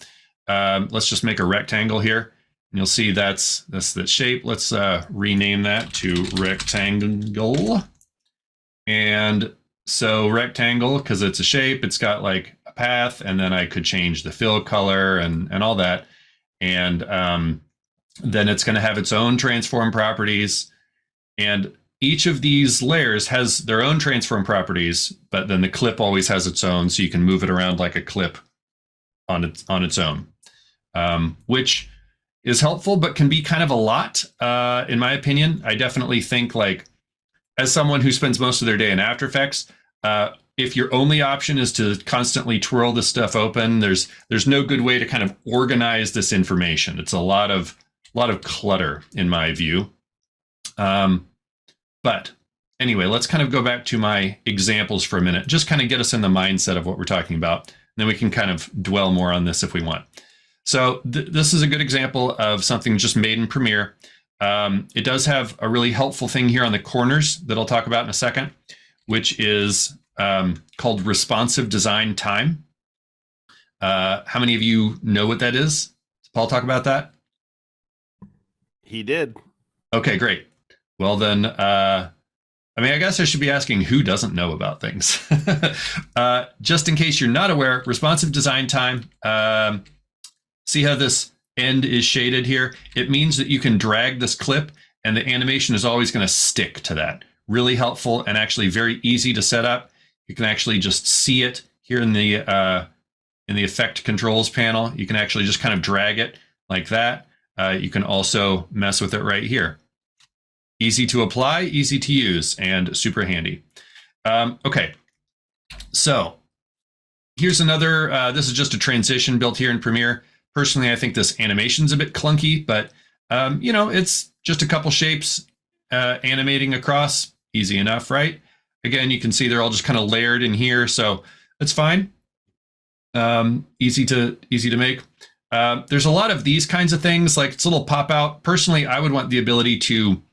let's just make a rectangle here. And you'll see that's the shape. Let's rename that to rectangle. And so rectangle, because it's a shape, it's got like a path, and then I could change the fill color and all that. And then it's going to have its own transform properties. And each of these layers has their own transform properties, but then the clip always has its own, so you can move it around like a clip on its own, which is helpful, but can be kind of a lot, in my opinion. I definitely think, like, as someone who spends most of their day in After Effects, if your only option is to constantly twirl this stuff open, there's no good way to kind of organize this information. It's a lot of clutter, in my view. But anyway, let's kind of go back to my examples for a minute, just kind of get us in the mindset of what we're talking about. And then we can kind of dwell more on this if we want. So this is a good example of something just made in Premiere. It does have a really helpful thing here on the corners that I'll talk about in a second, which is called responsive design time. How many of you know what that is? Did Paul talk about that? He did. Okay, great. Well, then, I mean, I guess I should be asking who doesn't know about things. Just in case you're not aware, responsive design time, see how this end is shaded here? It means that you can drag this clip and the animation is always going to stick to that. Really helpful and actually very easy to set up. You can actually just see it here in the effect controls panel. You can actually just kind of drag it like that. You can also mess with it right here. Easy to apply, easy to use, and super handy. Okay, so here's another, this is just a transition built here in Premiere. Personally, I think this animation's a bit clunky, but you know, it's just a couple shapes animating across, easy enough, right? Again, you can see they're all just kind of layered in here, so it's fine. Easy to make. There's a lot of these kinds of things, like it's a little pop out. Personally, I would want the ability to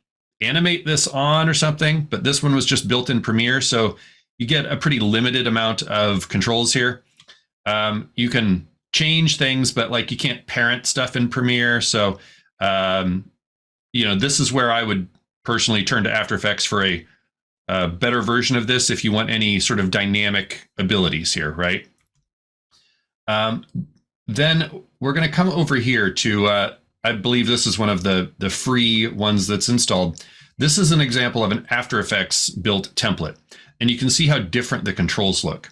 animate this on or something, but this one was just built in Premiere, so you get a pretty limited amount of controls here. You can change things, but like you can't parent stuff in Premiere, so you know, this is where I would personally turn to After Effects for a better version of this if you want any sort of dynamic abilities here, right? Then we're going to come over here to, I believe this is one of the free ones that's installed. This is an example of an After Effects built template. And you can see how different the controls look.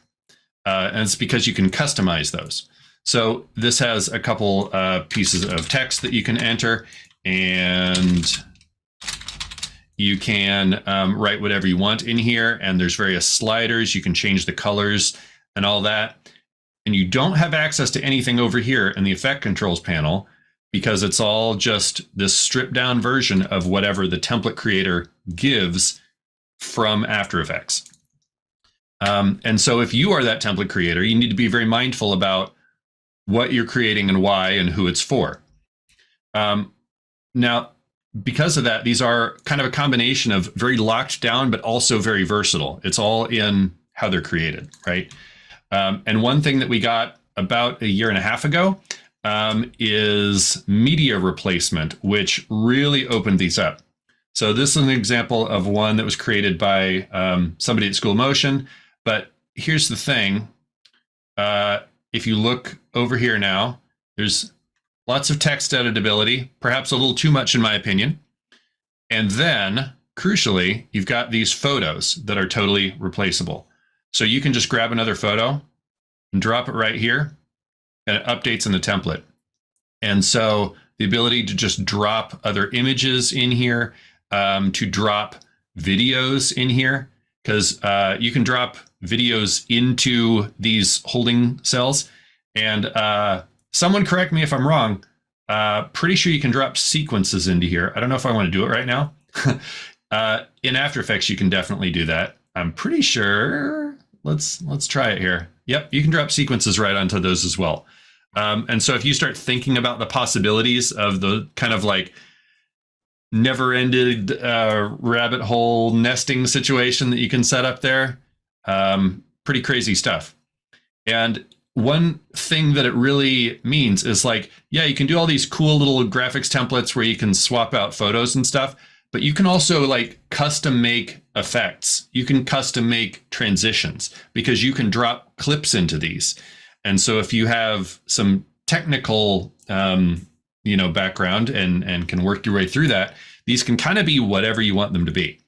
And it's because you can customize those. So this has a couple pieces of text that you can enter, and you can write whatever you want in here. And there's various sliders. You can change the colors and all that. And you don't have access to anything over here in the effect controls panel because it's all just this stripped down version of whatever the template creator gives from After Effects. And so if you are that template creator, you need to be very mindful about what you're creating and why and who it's for. Now, because of that, these are kind of a combination of very locked down, but also very versatile. It's all in how they're created, right? And one thing that we got about a year and a half ago is media replacement, which really opened these up. So this is an example of one that was created by somebody at School of Motion. But here's the thing. If you look over here now, there's lots of text editability, perhaps a little too much in my opinion. And then, crucially, you've got these photos that are totally replaceable. So you can just grab another photo and drop it right here, and it updates in the template. And so the ability to just drop other images in here, to drop videos in here, because you can drop videos into these holding cells. And someone correct me if I'm wrong, pretty sure you can drop sequences into here. I don't know if I want to do it right now. In After Effects, you can definitely do that. I'm pretty sure. Let's try it here. Yep, you can drop sequences right onto those as well. And so if you start thinking about the possibilities of the kind of like never-ended rabbit hole nesting situation that you can set up there, pretty crazy stuff. And one thing that it really means is like, yeah, you can do all these cool little graphics templates where you can swap out photos and stuff, but you can also like custom make effects. You can custom make transitions because you can drop clips into these. And so if you have some technical, background and can work your way through that, these can kind of be whatever you want them to be.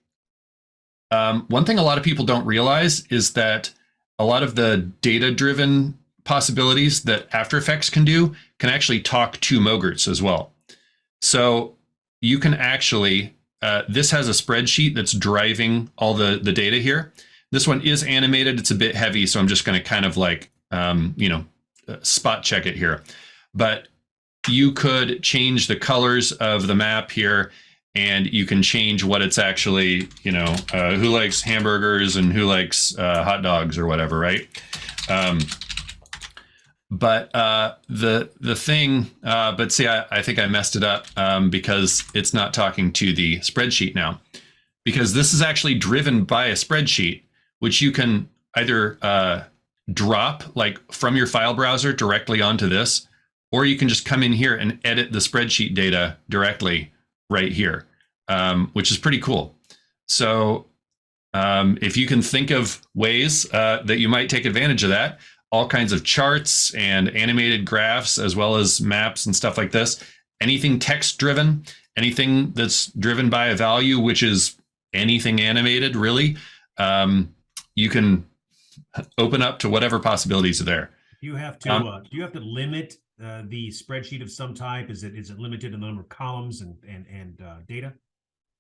One thing a lot of people don't realize is that a lot of the data-driven possibilities that After Effects can do can actually talk to Mogrts as well. So you can actually, this has a spreadsheet that's driving all the data here. This one is animated. It's a bit heavy, so I'm just going to kind of like, spot check it here. But you could change the colors of the map here, and you can change what it's actually, who likes hamburgers and who likes hot dogs or whatever, right? But the thing, but see, I think I messed it up because it's not talking to the spreadsheet now, because this is actually driven by a spreadsheet, which you can either drop like from your file browser directly onto this, or you can just come in here and edit the spreadsheet data directly right here, which is pretty cool. So if you can think of ways that you might take advantage of that, all kinds of charts and animated graphs, as well as maps and stuff like this, anything text driven, anything that's driven by a value, which is anything animated, really, you can open up to whatever possibilities are there. Do you have to limit the spreadsheet of some type? Is it limited in the number of columns and data?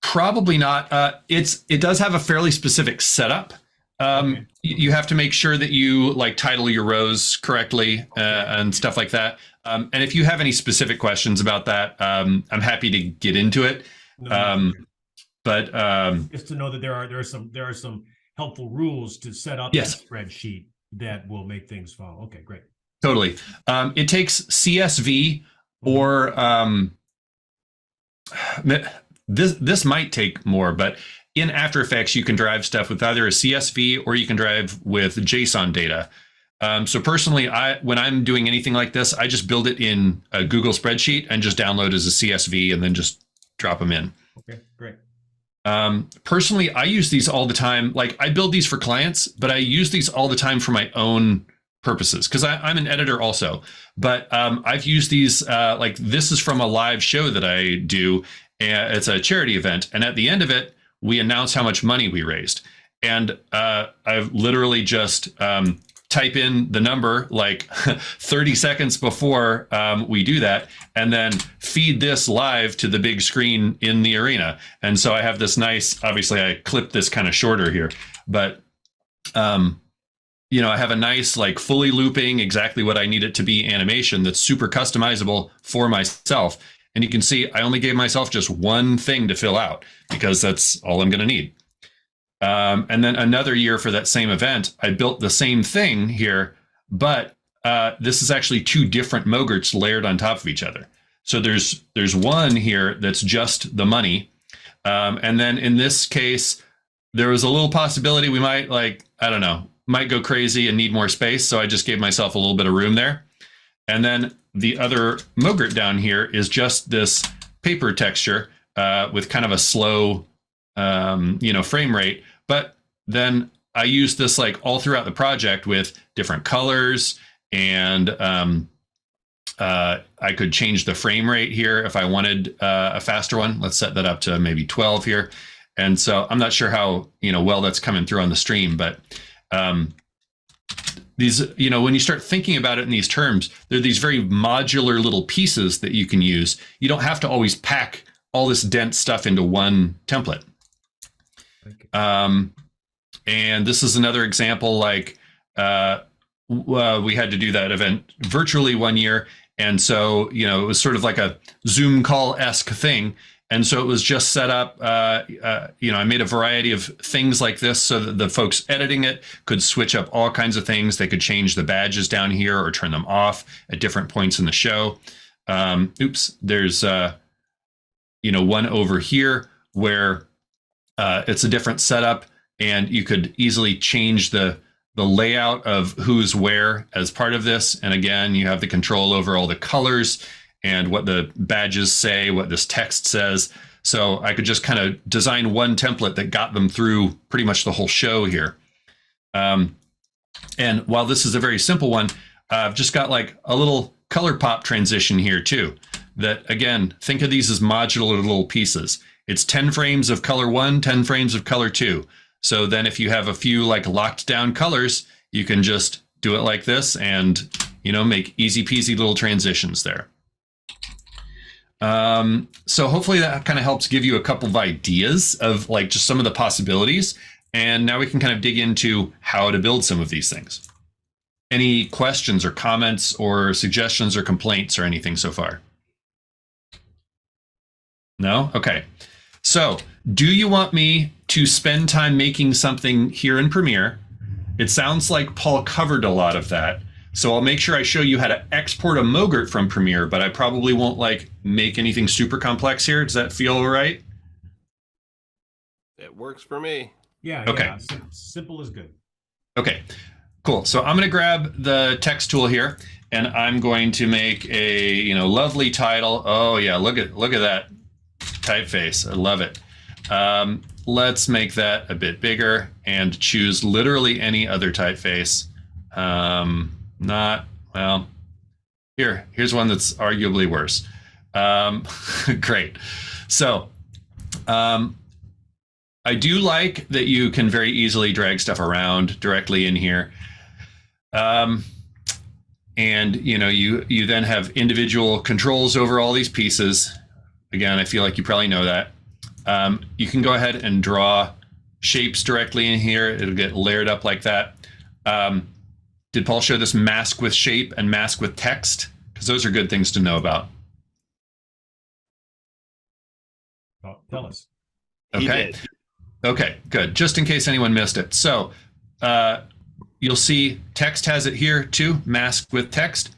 Probably not. It does have a fairly specific setup. Okay. You have to make sure that you like title your rows correctly and stuff like that. And if you have any specific questions about that, I'm happy to get into it. But just to know that there are some helpful rules to set up yes. that spreadsheet that will make things follow. Okay, great. Totally. It takes CSV or this might take more, but in After Effects, you can drive stuff with either a CSV or you can drive with JSON data. So personally, when I'm doing anything like this, I just build it in a Google spreadsheet and just download as a CSV and then just drop them in. Okay, great. Personally, I use these all the time. Like I build these for clients, but I use these all the time for my own purposes because I'm an editor also. But I've used these, like this is from a live show that I do. It's a charity event. And at the end of it, we announce how much money we raised. And I've literally just type in the number like 30 seconds before we do that, and then feed this live to the big screen in the arena. And so I have this nice, obviously I clipped this kind of shorter here, but I have a nice like fully looping exactly what I need it to be animation that's super customizable for myself. And you can see I only gave myself just one thing to fill out because that's all I'm going to need. And then another year for that same event, I built the same thing here, but this is actually two different Mogrts layered on top of each other. So there's one here that's just the money. And then in this case, there was a little possibility we might might go crazy and need more space. So I just gave myself a little bit of room there. And then the other Mogrts down here is just this paper texture with kind of a slow, frame rate. But then I use this like all throughout the project with different colors, and I could change the frame rate here if I wanted a faster one. Let's set that up to maybe 12 here. And so I'm not sure how well that's coming through on the stream, but these, when you start thinking about it in these terms, they're these very modular little pieces that you can use. You don't have to always pack all this dense stuff into one template. And this is another example, like we had to do that event virtually one year. And so, it was sort of like a Zoom call-esque thing. And so it was just set up, I made a variety of things like this so that the folks editing it could switch up all kinds of things. They could change the badges down here or turn them off at different points in the show. There's, one over here where it's a different setup, and you could easily change the layout of who's where as part of this. And again, you have the control over all the colors and what the badges say, what this text says. So I could just kind of design one template that got them through pretty much the whole show here. And while this is a very simple one, I've just got like a little color pop transition here too. That again, think of these as modular little pieces. It's 10 frames of color 1, 10 frames of color 2. So then if you have a few like locked down colors, you can just do it like this and, you know, make easy peasy little transitions there. So hopefully that kind of helps give you a couple of ideas of like just some of the possibilities. And now we can kind of dig into how to build some of these things. Any questions or comments or suggestions or complaints or anything so far? No? Okay. So do you want me to spend time making something here in Premiere? It sounds like Paul covered a lot of that. So I'll make sure I show you how to export a Mogrt from Premiere, but I probably won't like make anything super complex here. Does that feel all right? It works for me. Yeah. Okay. Yeah. Simple is good. Okay, cool. So I'm going to grab the text tool here, and I'm going to make a, you know, lovely title. Oh yeah, look at that typeface. I love it. Let's make that a bit bigger and choose literally any other typeface. Not, well, here's one that's arguably worse. Great. So, I do like that you can very easily drag stuff around directly in here. And you know, you then have individual controls over all these pieces. Again, I feel like you probably know that. You can go ahead and draw shapes directly in here. It'll get layered up like that. Did Paul show this mask with shape and mask with text? Because those are good things to know about. Oh, tell us. Okay. Okay, good. Just in case anyone missed it. So you'll see text has it here too, mask with text.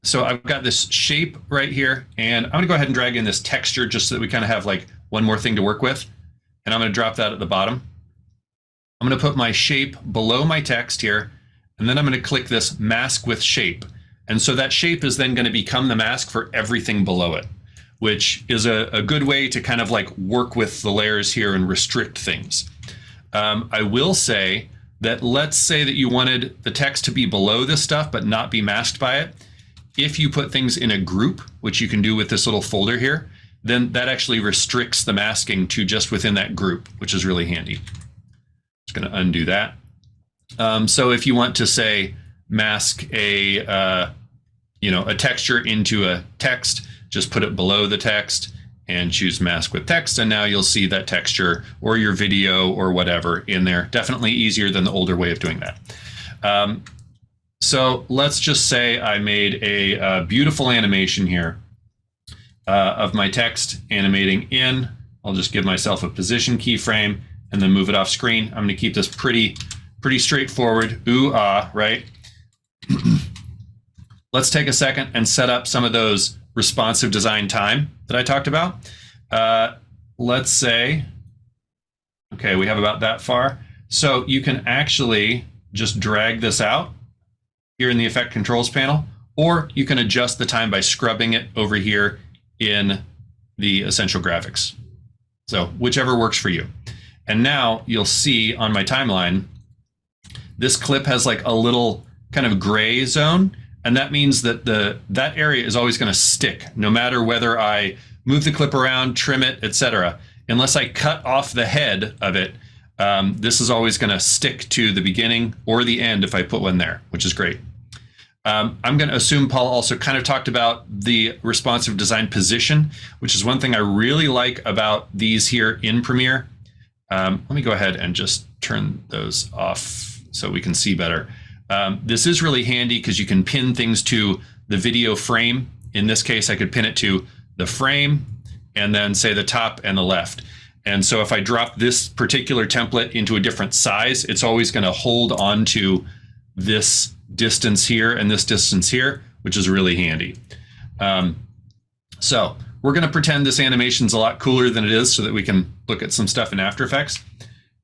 So I've got this shape right here, and I'm going to go ahead and drag in this texture just so that we kind of have like one more thing to work with. And I'm going to drop that at the bottom. I'm going to put my shape below my text here, and then I'm going to click this mask with shape. And so that shape is then going to become the mask for everything below it, which is a good way to kind of like work with the layers here and restrict things. I will say that let's say that you wanted the text to be below this stuff but not be masked by it. If you put things in a group, which you can do with this little folder here, then that actually restricts the masking to just within that group, which is really handy. Just going to undo that. So if you want to say mask a texture into a text, just put it below the text and choose mask with text, and now you'll see that texture or your video or whatever in there. Definitely easier than the older way of doing that. So let's just say I made a beautiful animation here of my text animating in. I'll just give myself a position keyframe and then move it off screen. I'm going to keep this pretty straightforward. Ooh, ah, right? Let's take a second and set up some of those responsive design time that I talked about. Let's say, okay, we have about that far. So you can actually just drag this out here in the effect controls panel, or you can adjust the time by scrubbing it over here in the essential graphics. So whichever works for you. And now you'll see on my timeline, this clip has like a little kind of gray zone. And that means that that area is always going to stick no matter whether I move the clip around, trim it, etc. Unless I cut off the head of it, this is always going to stick to the beginning or the end if I put one there, which is great. I'm going to assume Paul also kind of talked about the responsive design position, which is one thing I really like about these here in Premiere. Let me go ahead and just turn those off so we can see better. This is really handy because you can pin things to the video frame. In this case, I could pin it to the frame and then say the top and the left. And so if I drop this particular template into a different size, it's always going to hold on to this distance here and this distance here, which is really handy. So we're going to pretend this animation's a lot cooler than it is so that we can look at some stuff in After Effects.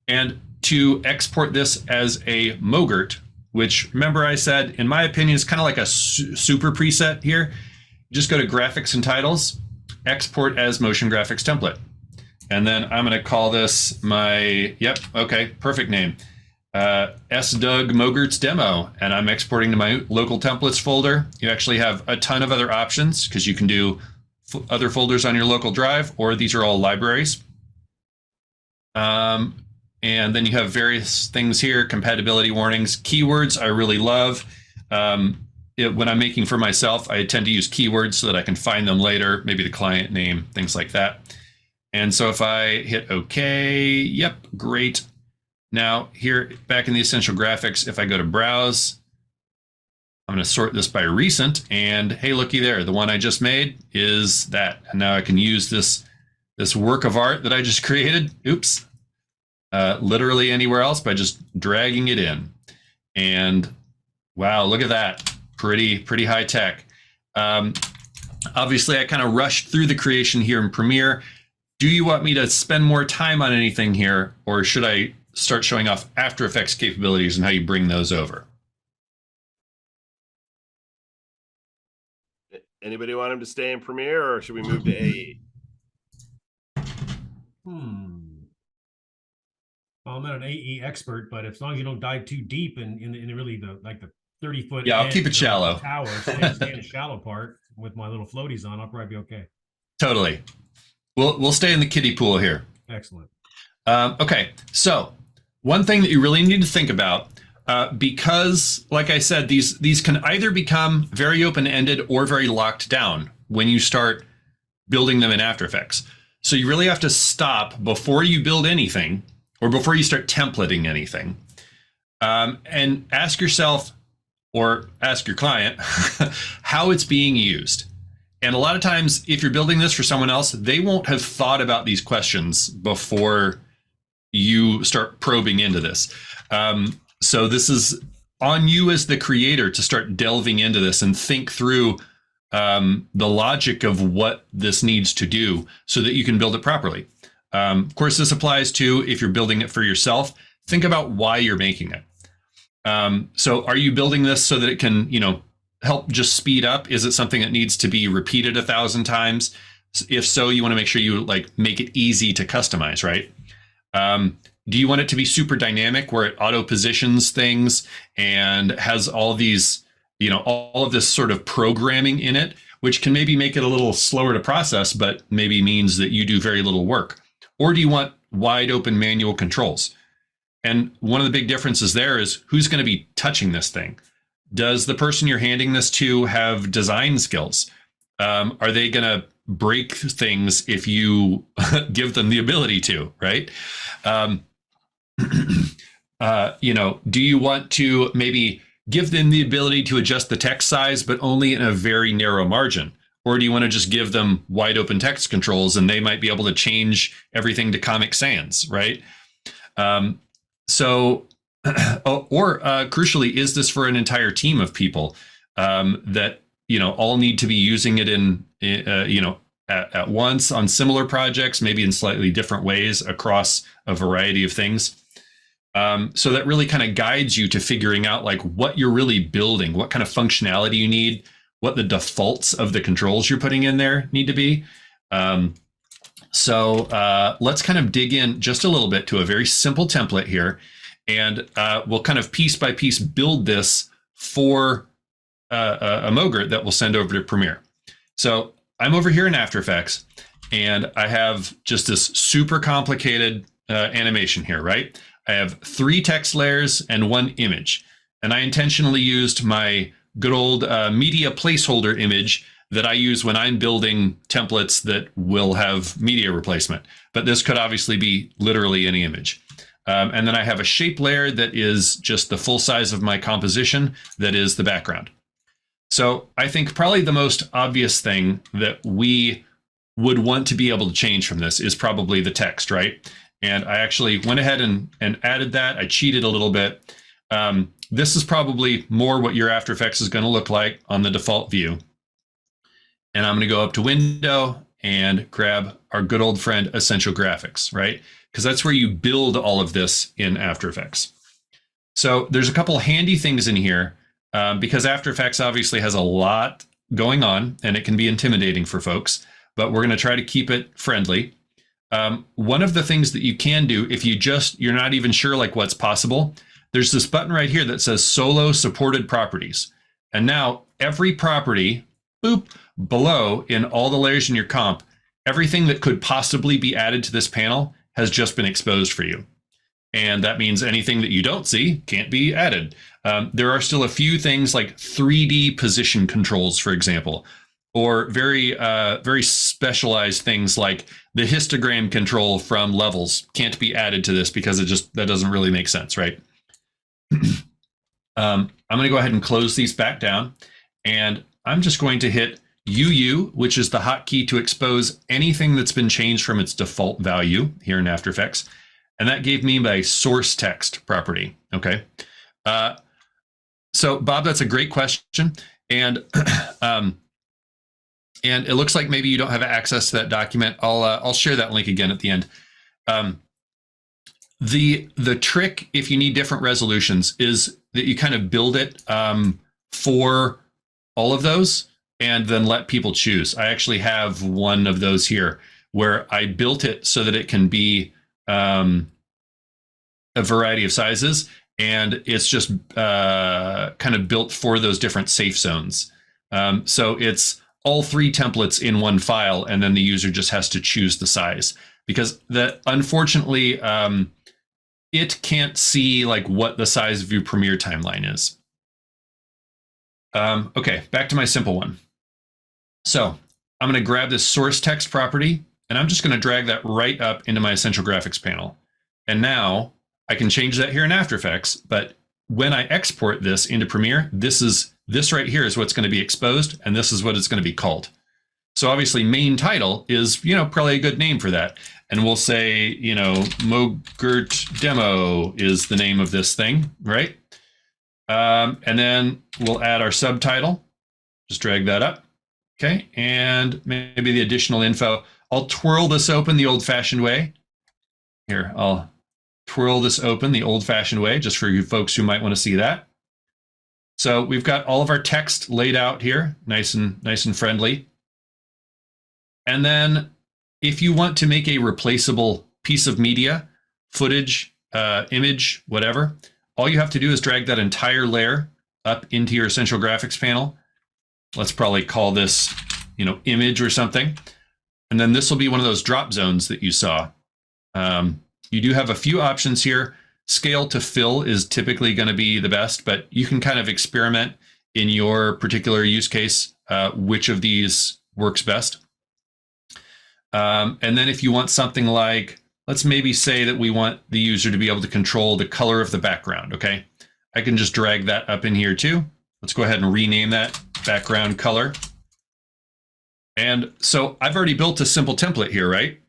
And to export this as a Mogrt, which remember I said, in my opinion, is kind of like a super preset here. Just go to Graphics and Titles, Export as Motion Graphics Template. And then I'm going to call this my, yep, okay, perfect name. SDoug Mogrts Demo, and I'm exporting to my local templates folder. You actually have a ton of other options because you can do other folders on your local drive, or these are all libraries. And then you have various things here, compatibility warnings, keywords I really love. When I'm making for myself, I tend to use keywords so that I can find them later, maybe the client name, things like that. And so if I hit OK, yep, great. Now here, back in the Essential Graphics, if I go to Browse, I'm going to sort this by recent, and hey, looky there, the one I just made is that. And now I can use this work of art that I just created, oops, literally anywhere else by just dragging it in. And wow, look at that. Pretty high tech. Obviously, I kind of rushed through the creation here in Premiere. Do you want me to spend more time on anything here, or should I start showing off After Effects capabilities and how you bring those over? Anybody want him to stay in Premiere, or should we move to AE? Well, I'm not an AE expert, but as long as you don't dive too deep in really the 30-foot. Yeah, I'll keep it shallow. Tower, stay in the shallow part with my little floaties on. I'll probably be okay. Totally. We'll stay in the kiddie pool here. Excellent. Okay, so one thing that you really need to think about, because, like I said, these can either become very open-ended or very locked down when you start building them in After Effects. So you really have to stop before you build anything or before you start templating anything, and ask yourself or ask your client how it's being used. And a lot of times, if you're building this for someone else, they won't have thought about these questions before you start probing into this. So this is on you as the creator to start delving into this and think through the logic of what this needs to do so that you can build it properly. Of course, this applies to if you're building it for yourself. Think about why you're making it. So are you building this so that it can, help just speed up? Is it something that needs to be repeated 1,000 times? If so, you want to make sure you make it easy to customize, right? Do you want it to be super dynamic where it auto positions things and has all these, all of this sort of programming in it, which can maybe make it a little slower to process, but maybe means that you do very little work? Or do you want wide open manual controls? And one of the big differences there is who's going to be touching this thing. Does the person you're handing this to have design skills? Are they going to break things if you give them the ability to, right? Do you want to maybe give them the ability to adjust the text size, but only in a very narrow margin? Or do you want to just give them wide open text controls and they might be able to change everything to Comic Sans, right? Crucially, is this for an entire team of people that all need to be using it at once on similar projects, maybe in slightly different ways across a variety of things? So that really kind of guides you to figuring out what you're really building, what kind of functionality you need, what the defaults of the controls you're putting in there need to be. So let's kind of dig in just a little bit to a very simple template here. And we'll kind of piece by piece build this for a Mogrt that we'll send over to Premiere. So I'm over here in After Effects, and I have just this super complicated animation here, right? I have 3 text layers and 1 image. And I intentionally used my good old media placeholder image that I use when I'm building templates that will have media replacement. But this could obviously be literally any image. And then I have a shape layer that is just the full size of my composition that is the background. So I think probably the most obvious thing that we would want to be able to change from this is probably the text, right? And I actually went ahead and added that. I cheated a little bit. This is probably more what your After Effects is going to look like on the default view. And I'm going to go up to Window and grab our good old friend Essential Graphics, right? Because that's where you build all of this in After Effects. So there's a couple handy things in here because After Effects obviously has a lot going on and it can be intimidating for folks, but we're going to try to keep it friendly. One of the things that you can do if you're not even sure what's possible, there's this button right here that says Solo Supported Properties. And now every property, boop, below in all the layers in your comp, everything that could possibly be added to this panel has just been exposed for you. And that means anything that you don't see can't be added. There are still a few things like 3D position controls, for example, or very specialized things like the histogram control from levels can't be added to this because that doesn't really make sense, right? I'm going to go ahead and close these back down, and I'm just going to hit UU, which is the hotkey to expose anything that's been changed from its default value here in After Effects. And that gave me my source text property. Okay. So Bob, that's a great question. And and it looks like maybe you don't have access to that document. I'll share that link again at the end. The trick, if you need different resolutions, is that you kind of build it for all of those and then let people choose. I actually have one of those here where I built it so that it can be a variety of sizes, and it's just kind of built for those different safe zones. So it's all 3 templates in one file, and then the user just has to choose the size, because unfortunately it can't see like what the size of your Premiere timeline is. Okay, back to my simple one. So I'm going to grab this source text property, and I'm just going to drag that right up into my Essential Graphics panel. And now I can change that here in After Effects, but when I export this into Premiere, this right here is what's going to be exposed, and this is what it's going to be called. So obviously main title is, probably a good name for that. And we'll say, Mogrt demo is the name of this thing, right? And then we'll add our subtitle, just drag that up. Okay, and maybe the additional info. I'll twirl this open the old-fashioned way. Here, I'll twirl this open the old-fashioned way, just for you folks who might want to see that. So we've got all of our text laid out here, nice and friendly. And then if you want to make a replaceable piece of media, footage, image, whatever, all you have to do is drag that entire layer up into your Essential Graphics panel. Let's probably call this, image or something. And then this will be one of those drop zones that you saw. You do have a few options here. Scale to fill is typically going to be the best, but you can kind of experiment in your particular use case, which of these works best. And then if you want something like, let's maybe say that we want the user to be able to control the color of the background, okay? I can just drag that up in here too. Let's go ahead and rename that background color. And so I've already built a simple template here, right?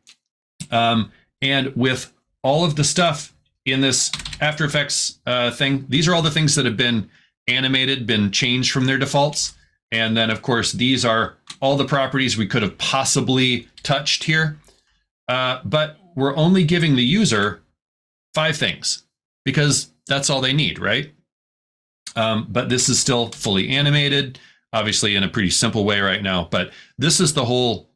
And with all of the stuff in this After Effects thing, these are all the things that have been animated, been changed from their defaults. And then, of course, these are all the properties we could have possibly touched here. But we're only giving the user 5 things because that's all they need, right? But this is still fully animated, obviously in a pretty simple way right now. But this is the whole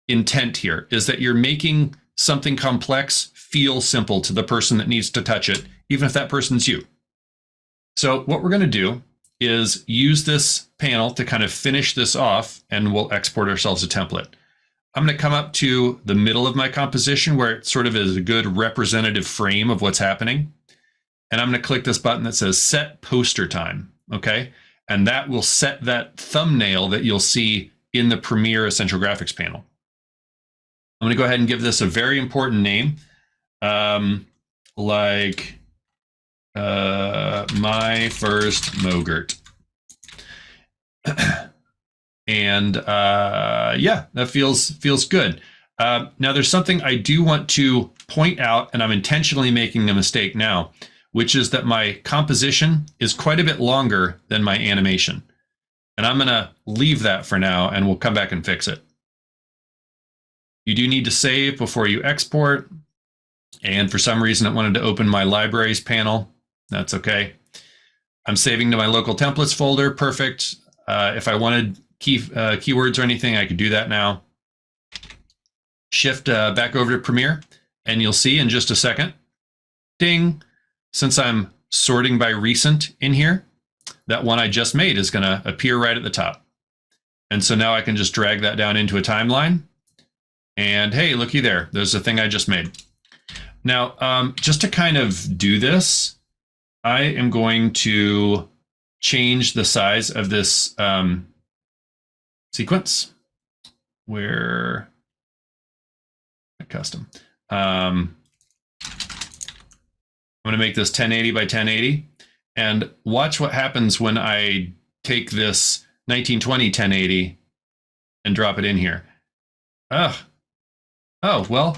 intent here, is that you're making something complex feel simple to the person that needs to touch it, even if that person's you. So what we're going to do is use this panel to kind of finish this off, and we'll export ourselves a template. I'm going to come up to the middle of my composition where it sort of is a good representative frame of what's happening. And I'm going to click this button that says set poster time. Okay. And that will set that thumbnail that you'll see in the Premiere Essential Graphics panel. I'm going to go ahead and give this a very important name, like my first Mogrts. And yeah, that feels good. Now there's something I do want to point out, and I'm intentionally making a mistake now, which is that my composition is quite a bit longer than my animation. And I'm going to leave that for now, and we'll come back and fix it. You do need to save before you export. And for some reason, it wanted to open my libraries panel. That's okay. I'm saving to my local templates folder. Perfect. If I wanted keywords or anything, I could do that now. Shift back over to Premiere, and you'll see in just a second, ding, since I'm sorting by recent in here, that one I just made is going to appear right at the top. And so now I can just drag that down into a timeline. And hey, looky there, there's the thing I just made. Now, just to kind of do this, I am going to change the size of this sequence where custom. I'm going to make this 1080 by 1080 and watch what happens when I take this 1920 1080 and drop it in here. Oh, well,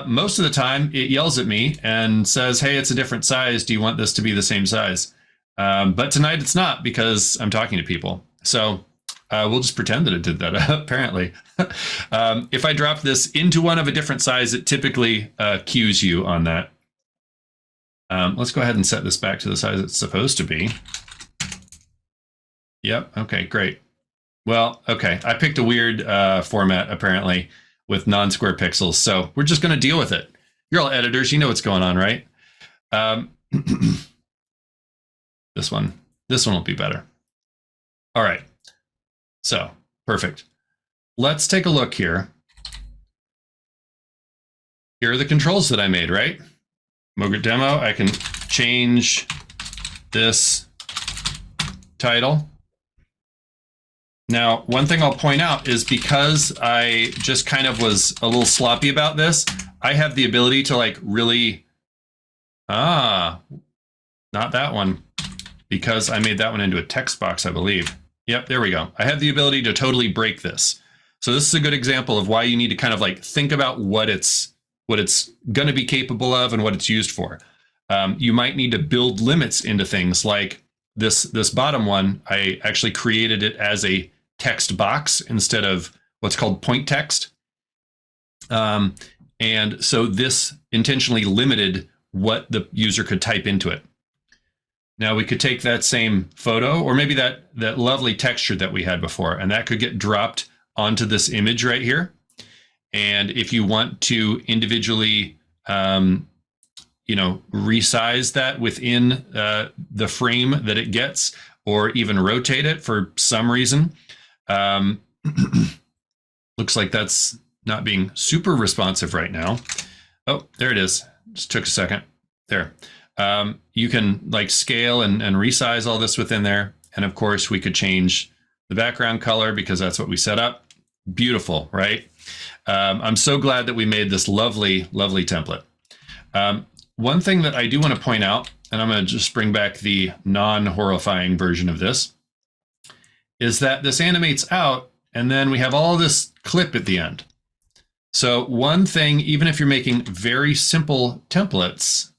most of the time it yells at me and says, hey, it's a different size. Do you want this to be the same size? But tonight it's not because I'm talking to people. So we'll just pretend that it did that, apparently. If I drop this into one of a different size, it typically cues you on that. Let's go ahead and set this back to the size it's supposed to be. Yep, okay, great. Well, okay, I picked a weird format, apparently, with non-square pixels, so we're just going to deal with it. You're all editors, you know what's going on, right? This one will be better. All right, so perfect. Let's take a look here. Here are the controls that I made, right? Mogrt demo, I can change this title. Now, one thing I'll point out is because I just kind of was a little sloppy about this, I have the ability to like really, not that one, because I made that one into a text box, I believe. Yep, there we go. I have the ability to totally break this. So this is a good example of why you need to kind of like think about what it's going to be capable of and what it's used for. You might need to build limits into things like this bottom one. I actually created it as a text box instead of what's called point text. And so this intentionally limited what the user could type into it. Now we could take that same photo or maybe that lovely texture that we had before, and that could get dropped onto this image right here. And if you want to individually, resize that within the frame that it gets, or even rotate it for some reason, looks like that's not being super responsive right now. Oh, there it is. Just took a second. There. You can like scale and resize all this within there. And of course, we could change the background color because that's what we set up. Beautiful, right? I'm so glad that we made this lovely, lovely template. One thing that I do want to point out, and I'm going to just bring back the non-horrifying version of this, is that this animates out, and then we have all this clip at the end. So one thing, even if you're making very simple templates,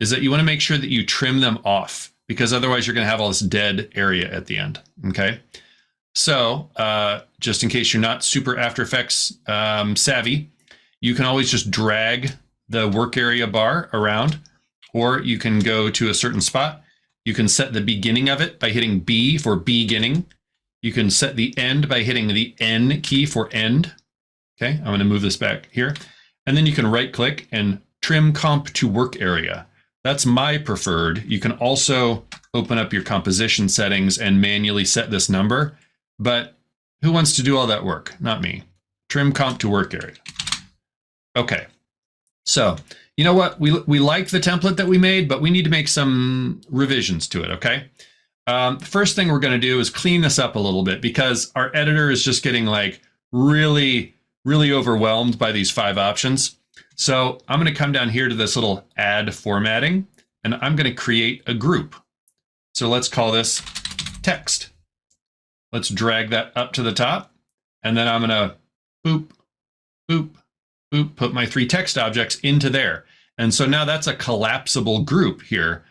is that you want to make sure that you trim them off, because otherwise you're going to have all this dead area at the end, okay? So just in case you're not super After Effects savvy, you can always just drag the work area bar around, or you can go to a certain spot. You can set the beginning of it by hitting B for beginning. You can set the end by hitting the N key for end. Okay, I'm going to move this back here. And then you can right click and trim comp to work area. That's my preferred. You can also open up your composition settings and manually set this number. But who wants to do all that work? Not me. Trim comp to work area. Okay. So, you know what? We like the template that we made, but we need to make some revisions to it, okay? The first thing we're going to do is clean this up a little bit because our editor is just getting like really, really overwhelmed by these 5 options. So I'm going to come down here to this little add formatting, and I'm going to create a group. So let's call this text. Let's drag that up to the top, and then I'm going to boop, boop, boop, put my 3 text objects into there. And so now that's a collapsible group here.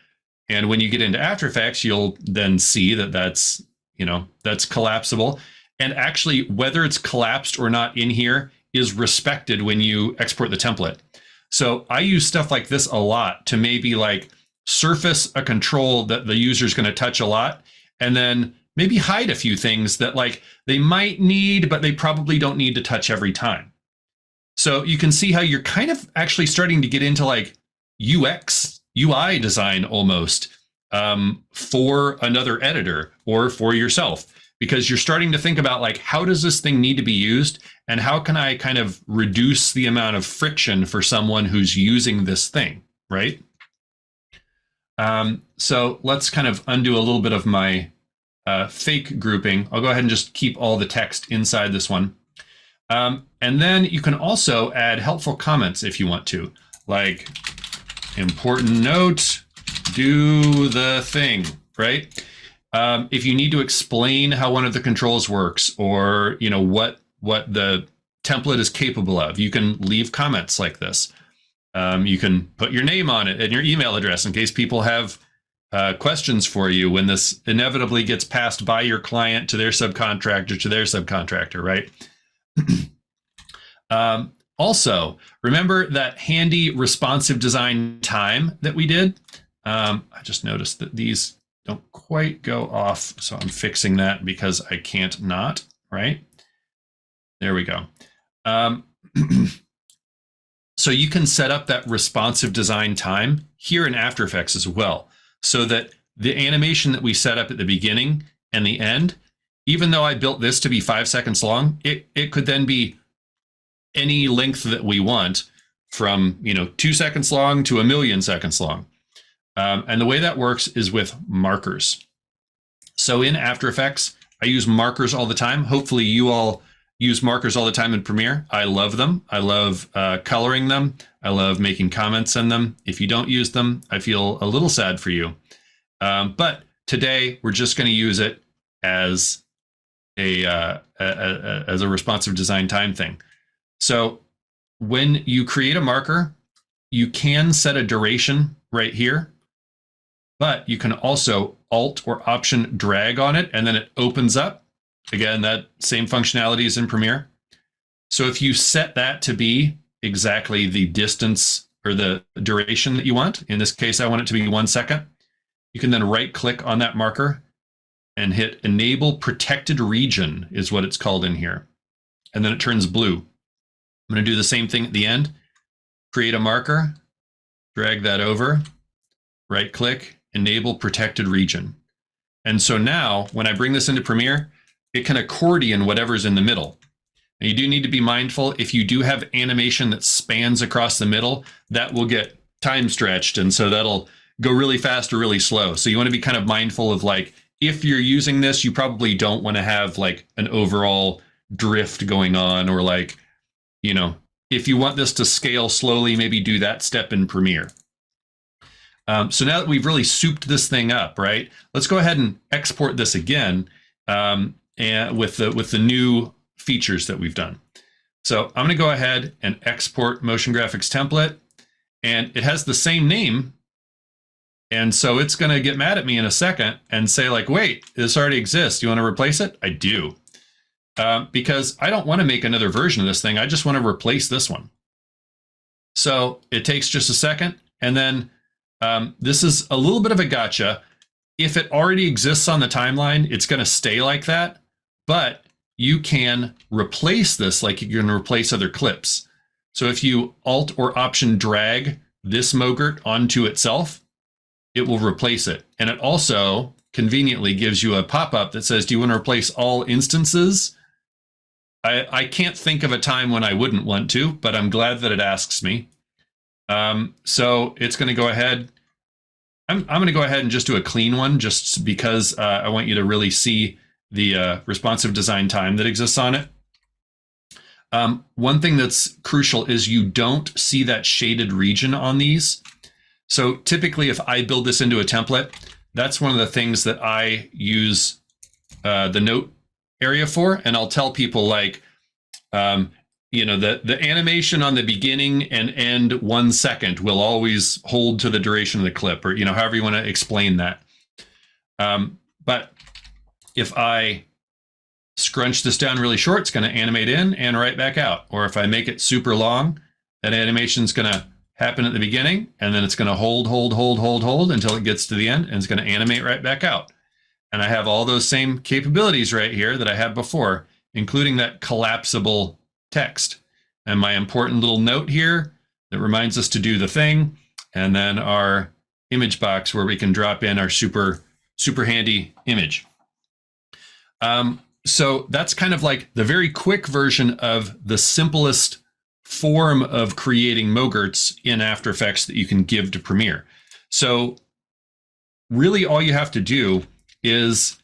And when you get into After Effects, you'll then see that that's collapsible. And actually, whether it's collapsed or not in here is respected when you export the template. So I use stuff like this a lot to maybe like surface a control that the user is going to touch a lot, and then maybe hide a few things that like they might need, but they probably don't need to touch every time. So you can see how you're kind of actually starting to get into like UX, UI design almost for another editor or for yourself, because you're starting to think about like, how does this thing need to be used? And how can I kind of reduce the amount of friction for someone who's using this thing, right? So let's kind of undo a little bit of my fake grouping. I'll go ahead and just keep all the text inside this one. And then you can also add helpful comments if you want to, like important note, do the thing, right? If you need to explain how one of the controls works, or what the template is capable of, you can leave comments like this. You can put your name on it and your email address in case people have questions for you when this inevitably gets passed by your client to their subcontractor, right? Also, remember that handy responsive design time that we did? I just noticed that these don't quite go off, so I'm fixing that because I can't not, right? There we go. So you can set up that responsive design time here in After Effects as well, so that the animation that we set up at the beginning and the end, even though I built this to be 5 seconds long, it could then be any length that we want, from 2 seconds long to 1,000,000 seconds long. And the way that works is with markers. So in After Effects, I use markers all the time. Hopefully you all use markers all the time in Premiere. I love them. I love coloring them. I love making comments in them. If you don't use them, I feel a little sad for you. But today we're just going to use it as a responsive design time thing. So when you create a marker, you can set a duration right here, but you can also Alt or Option drag on it, and then it opens up. Again, that same functionality is in Premiere. So if you set that to be exactly the distance or the duration that you want, in this case, I want it to be 1 second, you can then right click on that marker and hit Enable Protected Region is what it's called in here. And then it turns blue. I'm going to do the same thing at the end. Create a marker, drag that over, right click, Enable Protected Region. And so now when I bring this into Premiere, it can accordion whatever's in the middle. Now you do need to be mindful, if you do have animation that spans across the middle, that will get time stretched. And so that'll go really fast or really slow. So you want to be kind of mindful of, like, if you're using this, you probably don't want to have like an overall drift going on, or like, if you want this to scale slowly, maybe do that step in Premiere. So now that we've really souped this thing up, right? Let's go ahead and export this again, and with the new features that we've done. So I'm going to go ahead and export motion graphics template, and it has the same name. And so it's going to get mad at me in a second and say, like, wait, this already exists. Do you want to replace it? I do. Because I don't want to make another version of this thing. I just want to replace this one. So it takes just a second. And then this is a little bit of a gotcha. If it already exists on the timeline, it's going to stay like that. But you can replace this like you're going to replace other clips. So if you Alt or Option drag this Mogrt onto itself, it will replace it. And it also conveniently gives you a pop-up that says, do you want to replace all instances? I can't think of a time when I wouldn't want to, but I'm glad that it asks me. So it's going to go ahead. I'm going to go ahead and just do a clean one, just because I want you to really see the responsive design time that exists on it. One thing that's crucial is you don't see that shaded region on these. So typically, if I build this into a template, that's one of the things that I use the note area for. And I'll tell people, like, the animation on the beginning and end 1 second will always hold to the duration of the clip, or, however you want to explain that. But if I scrunch this down really short, it's going to animate in and right back out. Or if I make it super long, that animation is going to happen at the beginning, and then it's going to hold until it gets to the end, and it's going to animate right back out. And I have all those same capabilities right here that I had before, including that collapsible text. And my important little note here that reminds us to do the thing, and then our image box where we can drop in our super handy image. So that's kind of like the very quick version of the simplest form of creating Mogrts in After Effects that you can give to Premiere. So really all you have to do is,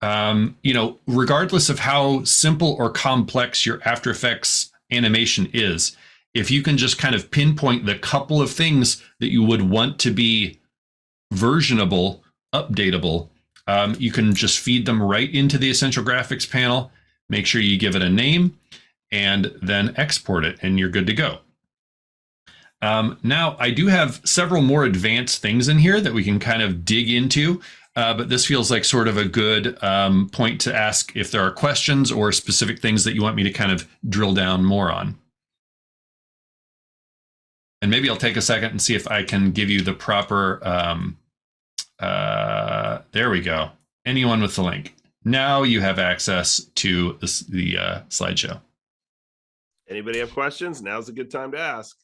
regardless of how simple or complex your After Effects animation is, if you can just kind of pinpoint the couple of things that you would want to be versionable, updatable, you can just feed them right into the Essential Graphics panel, make sure you give it a name, and then export it, and you're good to go. Now, I do have several more advanced things in here that we can kind of dig into, but this feels like sort of a good point to ask if there are questions or specific things that you want me to kind of drill down more on. And maybe I'll take a second and see if I can give you the proper, there we go. Anyone with the link. Now you have access to the slideshow. Anybody have questions? Now's a good time to ask.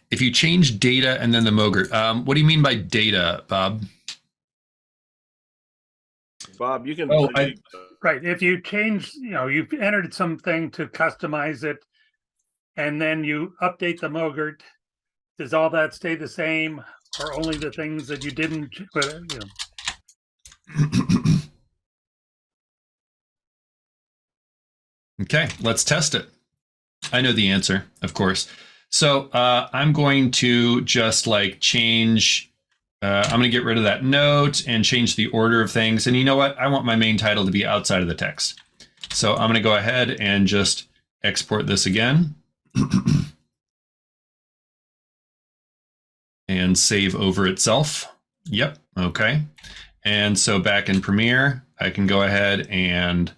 If you change data and then the Mogrt, what do you mean by data, Bob? Bob, you can. Right. If you change, you've entered something to customize it, and then you update the Mogrт, does all that stay the same, or only the things that you didn't? Okay, let's test it. I know the answer, of course. So I'm going to just like change, I'm going to get rid of that note and change the order of things. And you know what? I want my main title to be outside of the text. So I'm going to go ahead and just export this again. And save over itself. Yep, okay. And so back in Premiere, I can go ahead and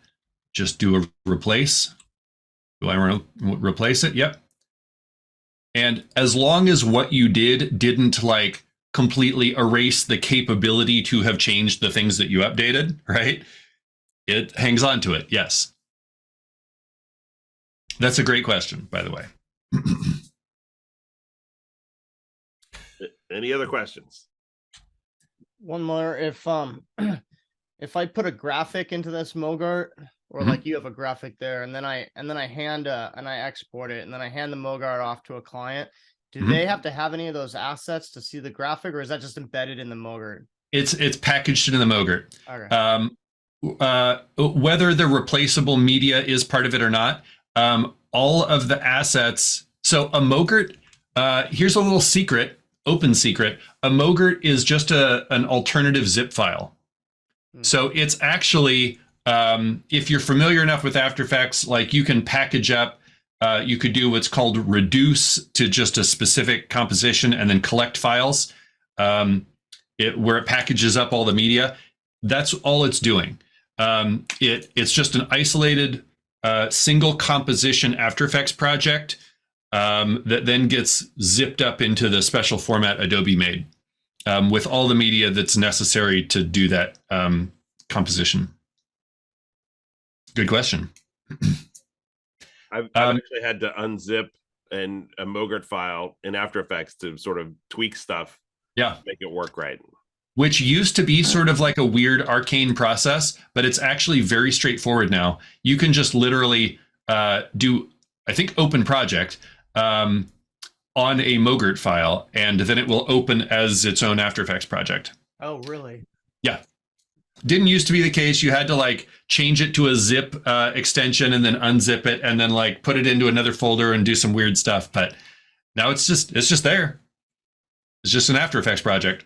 just do a replace. Do I want to replace it? Yep. And as long as what you didn't like completely erase the capability to have changed the things that you updated, right? It hangs on to it, yes. That's a great question, by the way. Any other questions? One more. If if I put a graphic into this Mogart, or like you have a graphic there, and then I export it, and then I hand the Mogart off to a client, do they have to have any of those assets to see the graphic, or is that just embedded in the Mogart? It's packaged in the Mogart. Okay. Whether the replaceable media is part of it or not, all of the assets. So a Mogart, here's a little secret, open secret. A Mogart is just an alternative zip file. So it's actually, if you're familiar enough with After Effects, like you can package up, you could do what's called reduce to just a specific composition and then collect files, where it packages up all the media. That's all it's doing. It's just an isolated single composition After Effects project that then gets zipped up into the special format Adobe made with all the media that's necessary to do that composition. Good question. I've actually had to unzip a Mogrt file in After Effects to sort of tweak stuff. Yeah. Make it work right. Which used to be sort of like a weird arcane process, but it's actually very straightforward now. You can just literally do, I think, open project on a Mogrt file, and then it will open as its own After Effects project. Oh, really? Yeah. Didn't used to be the case. You had to like change it to a zip extension and then unzip it and then like put it into another folder and do some weird stuff. But now it's just there. It's just an After Effects project.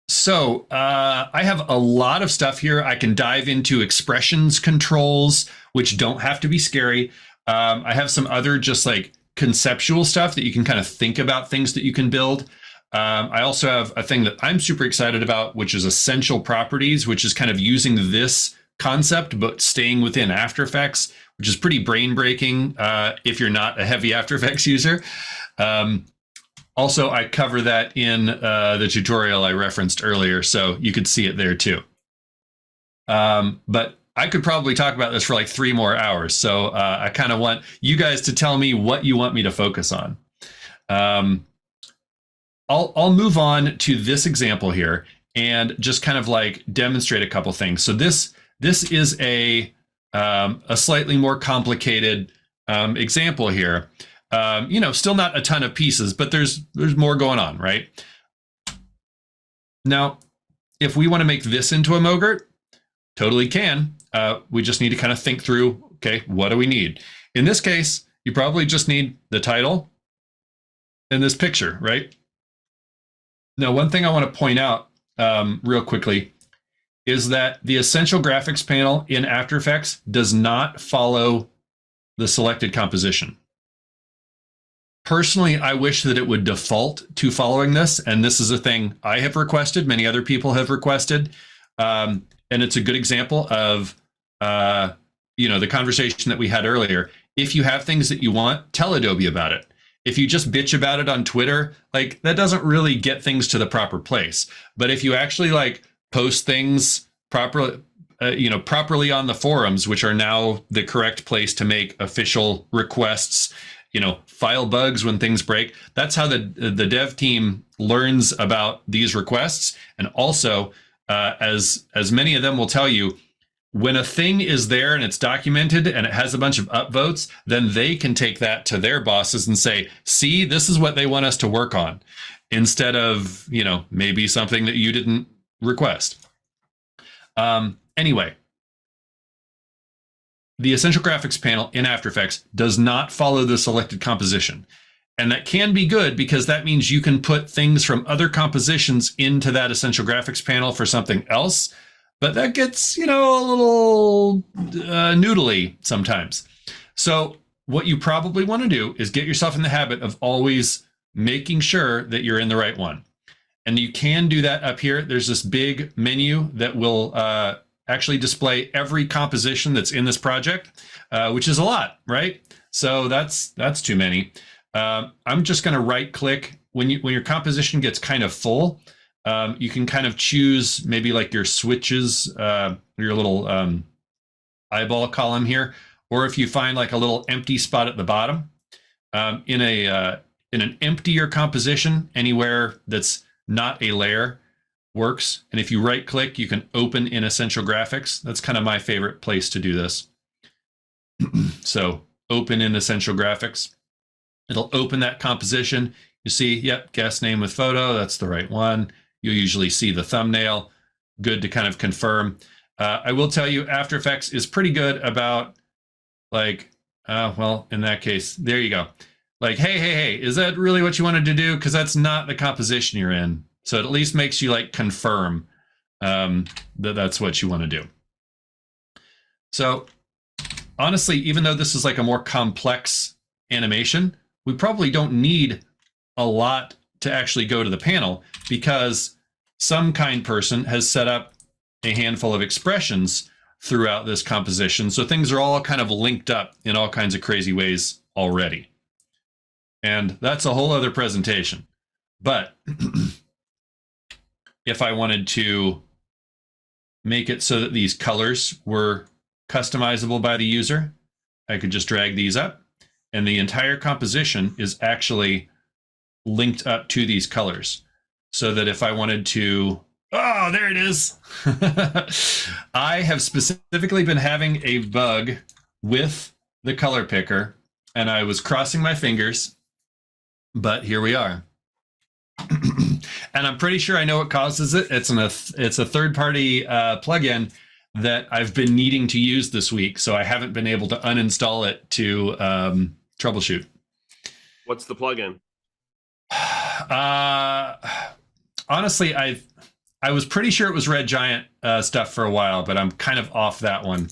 So I have a lot of stuff here. I can dive into expressions controls, which don't have to be scary. I have some other just like conceptual stuff that you can kind of think about things that you can build. I also have a thing that I'm super excited about, which is essential properties, which is kind of using this concept, but staying within After Effects, which is pretty brain breaking if you're not a heavy After Effects user. Also, I cover that in the tutorial I referenced earlier, so you could see it there too. But I could probably talk about this for like 3 more hours, so I kind of want you guys to tell me what you want me to focus on. I'll move on to this example here and just kind of like demonstrate a couple things. So this is a slightly more complicated example here. Still not a ton of pieces, but there's more going on, right? Now, if we want to make this into a Mogrt, totally can. We just need to kind of think through, okay, what do we need? In this case, you probably just need the title and this picture, right? Now, one thing I want to point out real quickly is that the essential graphics panel in After Effects does not follow the selected composition. Personally, I wish that it would default to following this, and this is a thing I have requested, many other people have requested, and it's a good example of the conversation that we had earlier. If you have things that you want, tell Adobe about it. If you just bitch about it on Twitter, like that doesn't really get things to the proper place. But if you actually like post things properly, properly on the forums, which are now the correct place to make official requests, file bugs when things break. That's how the dev team learns about these requests. And also, as many of them will tell you, when a thing is there and it's documented and it has a bunch of upvotes, then they can take that to their bosses and say, see, this is what they want us to work on, instead of, maybe something that you didn't request. Anyway, the Essential Graphics panel in After Effects does not follow the selected composition. And that can be good because that means you can put things from other compositions into that Essential Graphics panel for something else. But that gets, a little noodly sometimes. So what you probably want to do is get yourself in the habit of always making sure that you're in the right one. And you can do that up here. There's this big menu that will actually display every composition that's in this project, which is a lot, right? So that's too many. I'm just going to right click when your composition gets kind of full. You can kind of choose maybe like your switches, your little eyeball column here, or if you find like a little empty spot at the bottom, in an emptier composition, anywhere that's not a layer works. And if you right click, you can open in Essential Graphics. That's kind of my favorite place to do this. So open in Essential Graphics. It'll open that composition. You see, yep, guest name with photo. That's the right one. You'll usually see the thumbnail. Good to kind of confirm. I will tell you, After Effects is pretty good about like, in that case, there you go. Like, hey, is that really what you wanted to do? Because that's not the composition you're in. So it at least makes you like confirm that that's what you want to do. So honestly, even though this is like a more complex animation, we probably don't need a lot to actually go to the panel because some kind person has set up a handful of expressions throughout this composition. So things are all kind of linked up in all kinds of crazy ways already. And that's a whole other presentation. But if I wanted to make it so that these colors were customizable by the user, I could just drag these up and the entire composition is actually linked up to these colors. So that if I wanted to, oh, there it is. I have specifically been having a bug with the color picker and I was crossing my fingers, but here we are. And I'm pretty sure I know what causes it. It's a third-party plugin that I've been needing to use this week, so I haven't been able to uninstall it to troubleshoot. What's the plugin? Honestly, I was pretty sure it was Red Giant stuff for a while, but I'm kind of off that one.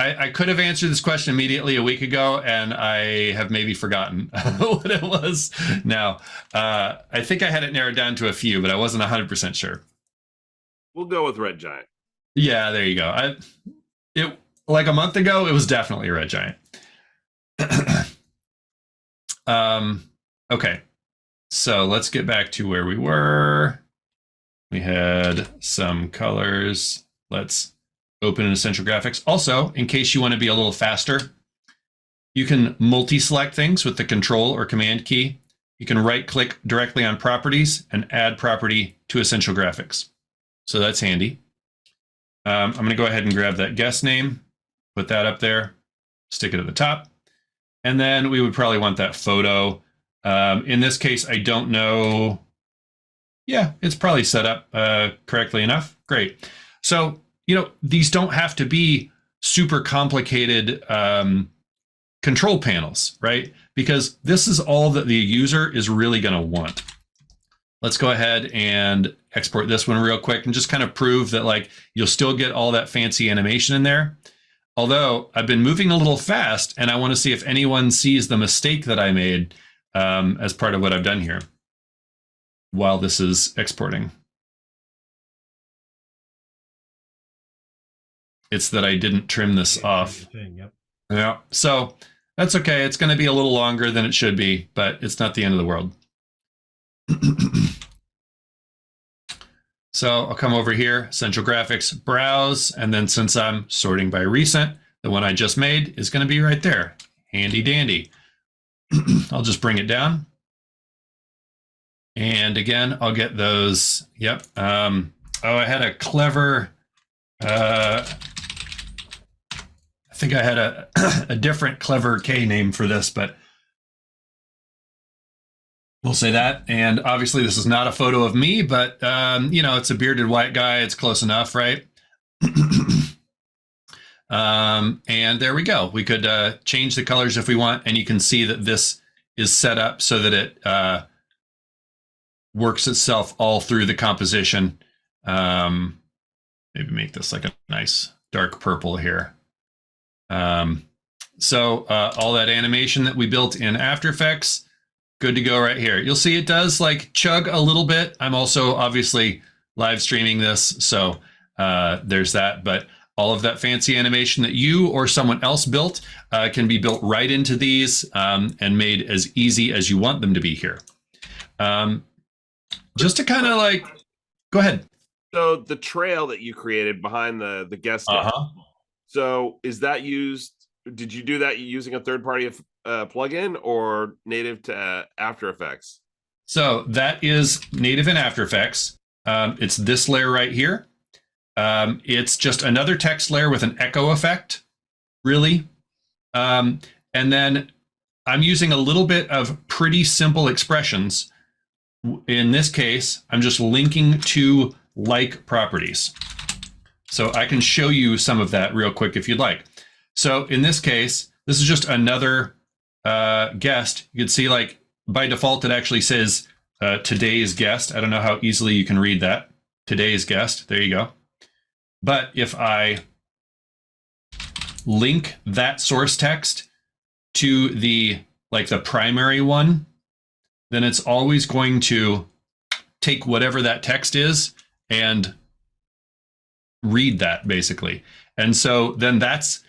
I could have answered this question immediately a week ago, and I have maybe forgotten what it was now. I think I had it narrowed down to a few, but I wasn't 100% sure. We'll go with Red Giant. Yeah, there you go. Like a month ago, it was definitely Red Giant. Okay, so let's get back to where we were. We had some colors. Let's open in Essential Graphics. Also, in case you want to be a little faster, You can multi-select things with the Control or Command key. You can right-click directly on properties and add property to Essential Graphics. So that's handy. I'm going to go ahead and grab that guest name, put that up there, stick it at the top. And then we would probably want that photo. In this case, I don't know. Yeah, it's probably set up correctly enough. Great. So, these don't have to be super complicated control panels, right? Because this is all that the user is really going to want. Let's go ahead and export this one real quick and just kind of prove that like you'll still get all that fancy animation in there. Although I've been moving a little fast and I want to see if anyone sees the mistake that I made as part of what I've done here while this is exporting. It's that I didn't trim this off. Yep. Yeah, so that's okay. It's going to be a little longer than it should be, but it's not the end of the world. So I'll come over here, Essential Graphics, browse, and then since I'm sorting by recent, the one I just made is going to be right there. Handy dandy. I'll just bring it down. And again, I'll get those. Yep. Oh, I had a clever, I think I had a different clever K name for this, but we'll say that. And obviously this is not a photo of me, but it's a bearded white guy. It's close enough, right? And there we go. We could change the colors if we want, and you can see that this is set up so that it works itself all through the composition. Maybe make this like a nice dark purple here. So all that animation that we built in After Effects, good to go right here. You'll see it does like chug a little bit. I'm also obviously live streaming this, so there's that. But all of that fancy animation that you or someone else built can be built right into these and made as easy as you want them to be here. Just to kind of like, go ahead. So the trail that you created behind the guest, so is that used? Did you do that using a third-party plugin or native to After Effects? So that is native in After Effects. It's this layer right here. It's just another text layer with an echo effect, really. And then I'm using a little bit of pretty simple expressions. In this case, I'm just linking to like properties. So I can show you some of that real quick if you'd like. So in this case, this is just another guest. You can see like by default, it actually says today's guest. I don't know how easily you can read that. Today's guest. There you go. But if I link that source text to the primary one, then it's always going to take whatever that text is and read that basically. And so then